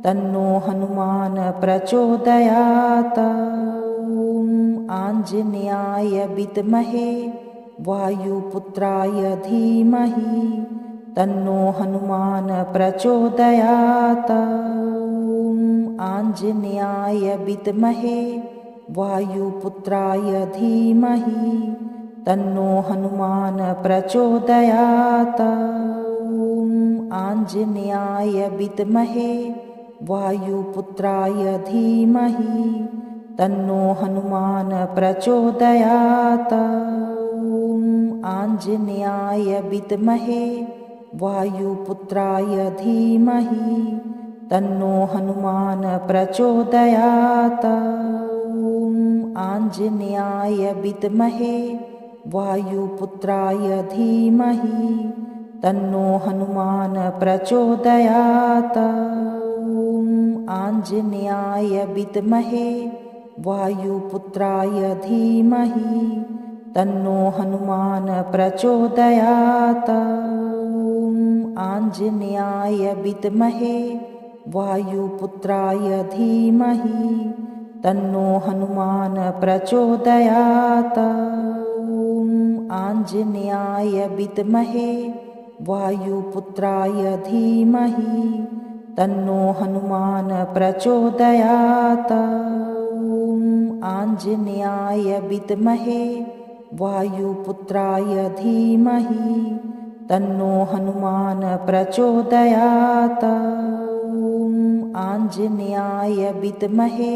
तन्नो हनुमान प्रचोदयात्। ॐ आञ्जनेयाय विद्महे वायुपुत्राय धीमहि तन्नो हनुमान प्रचोदयात्। ॐ आञ्जनेयाय विद्महे वायुपुत्राय धीमहि तन्नो हनुमान प्रचोदयात्। ॐ आञ्जनेयाय विद्महे वायुपुत्राय धीमहि तन्नो हनुमान प्रचोदयात्। ॐ आञ्जनेयाय विद्महे वायुपुत्राय धीमहि तन्नो हनुमान प्रचोदयात्। ॐ आञ्जनेयाय विद्महे वायुपुत्राय धीमहि तन्नो हनुमान प्रचोदयात्। ॐ आञ्जनेयाय विद्महे वायुपुत्राय धीमहि तन्नो हनुमान प्रचोदयात्। ॐ आञ्जनेयाय विद्महे वायुपुत्राय धीमहि तन्नो हनुमान प्रचोदयात्। ॐ आञ्जनेयाय विद्महे वायुपुत्राय धीमहि तन्नो हनुमान प्रचोदयात्। ॐ आञ्जनेयाय विद्महे वायुपुत्राय धीमहि तन्नो हनुमान प्रचोदयात्। ॐ आञ्जनेयाय विद्महे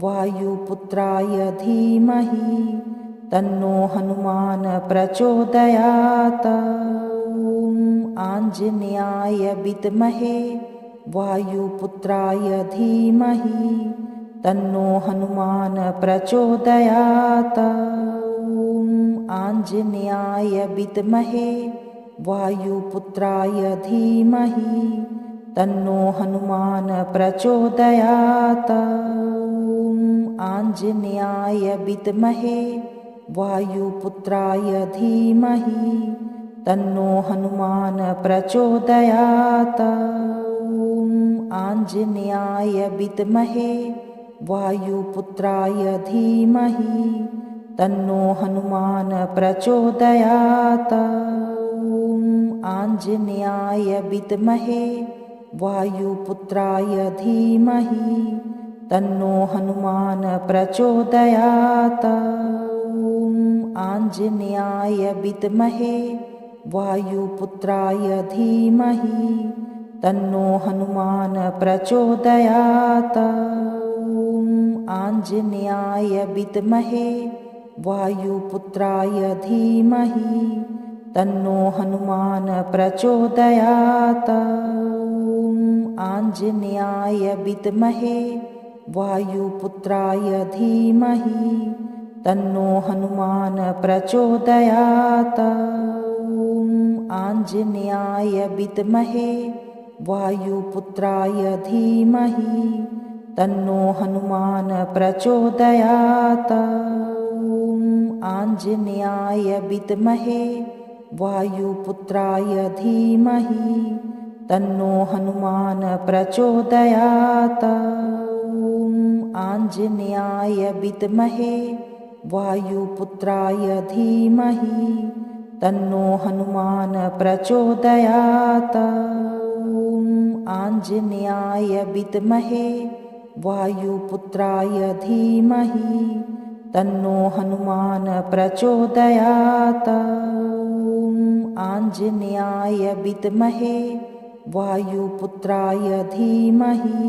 वायुपुत्राय धीमहि तन्नो हनुमान प्रचोदयात्। ॐ आञ्जनेयाय विद्महे वायुपुत्राय धीमहि तन्नो हनुमान प्रचोदयात्। ॐ आञ्जनेयाय विद्महे वायुपुत्राय धीमहि तन्नो हनुमान प्रचोदयात्। ॐ आञ्जनेयाय विद्महे वायुपुत्राय धीमहि तन्नो हनुमान प्रचोदयात्। ॐ आञ्जनेयाय विद्महे वायुपुत्राय धीमहि तन्नो हनुमान प्रचोदयात्। ॐ आञ्जनेयाय विद्महे वायुपुत्राय धीमहि तन्नो हनुमान प्रचोदयात्। ॐ आञ्जनेयाय विद्महे वायुपुत्राय धीमहि तन्नो हनुमान प्रचोदयात्। ॐ आञ्जनेयाय विद्महे वायुपुत्राय धीमहि तन्नो हनुमान प्रचोदयात्। ॐ आञ्जनेयाय विद्महे वायुपुत्राय धीमहि तन्नो हनुमान प्रचोदयात्। ॐ आञ्जनेयाय विद्महे वायुपुत्राय धीमहि तन्नो हनुमान प्रचोदयात्। ॐ आञ्जनेयाय विद्महे वायुपुत्राय धीमहि तन्नो हनुमान प्रचोदयात्। ॐ आञ्जनेयाय विद्महे वायुपुत्राय धीमहि तन्नो हनुमान प्रचोदयात्। ॐ आञ्जनेयाय विद्महे वायुपुत्राय धीमहि तन्नो हनुमान प्रचोदयात्। ॐ आञ्जनेयाय विद्महे वायुपुत्राय धीमहि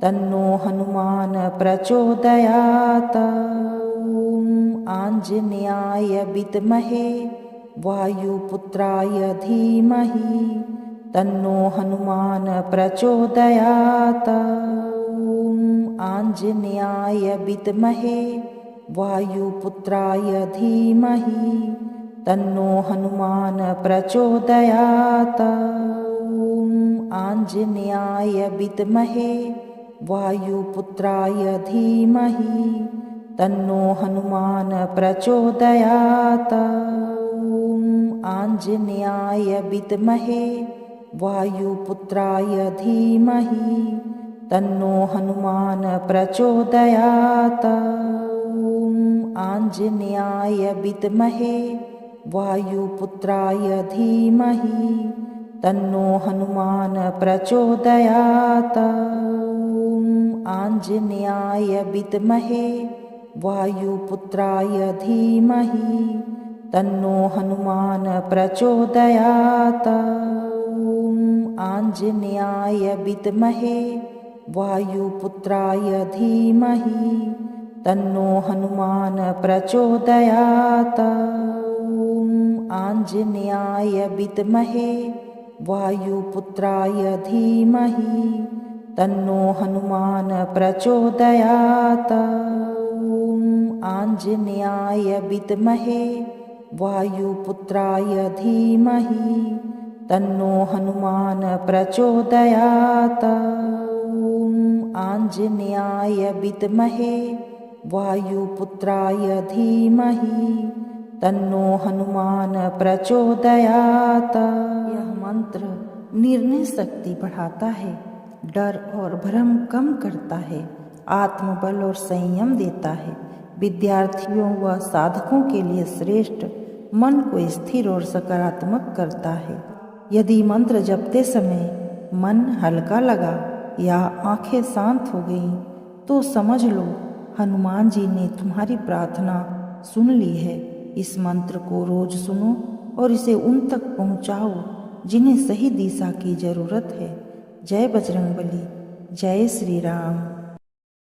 तन्नो हनुमान प्रचोदयात्। ॐ आञ्जनेयाय विद्महे वायुपुत्राय धीमहि तन्नो हनुमान प्रचोदयात्। ॐ आञ्जनेयाय विद्महे वायुपुत्राय धीमहि तन्नो हनुमान प्रचोदयात्। ॐ आञ्जनेयाय विद्महे वायुपुत्राय धीमहि तन्नो हनुमान प्रचोदयात्। ॐ आञ्जनेयाय विद्महे वायुपुत्राय धीमहि तन्नो हनुमान प्रचोदयात्। ॐ आञ्जनेयाय विद्महे वायुपुत्राय धीमहि तन्नो हनुमान प्रचोदयात्। ॐ आञ्जनेयाय विद्महे वायुपुत्राय धीमहि तन्नो हनुमान प्रचोदयात्। ॐ आञ्जनेयाय विद्महे वायुपुत्राय धीमहि तन्नो हनुमान प्रचोदयात्। ॐ आञ्जनेयाय विद्महे वायुपुत्राय धीमहि तन्नो हनुमान प्रचोदयात्। ॐ आञ्जनेयाय विद्महे वायुपुत्राय धीमहि तन्नो हनुमान प्रचोदयात्। ॐ आञ्जनेयाय विद्महे वायुपुत्राय धीमहि तन्नो हनुमान प्रचोदयात्। यह मंत्र निर्णय शक्ति बढ़ाता है, डर और भ्रम कम करता है, आत्मबल और संयम देता है। विद्यार्थियों व साधकों के लिए श्रेष्ठ, मन को स्थिर और सकारात्मक करता है। यदि मंत्र जपते समय मन हल्का लगा या आंखें शांत हो गईं, तो समझ लो हनुमान जी ने तुम्हारी प्रार्थना सुन ली है। इस मंत्र को रोज सुनो और इसे उन तक पहुंचाओ जिन्हें सही दिशा की जरूरत है। जय बजरंगबली, जय श्री राम।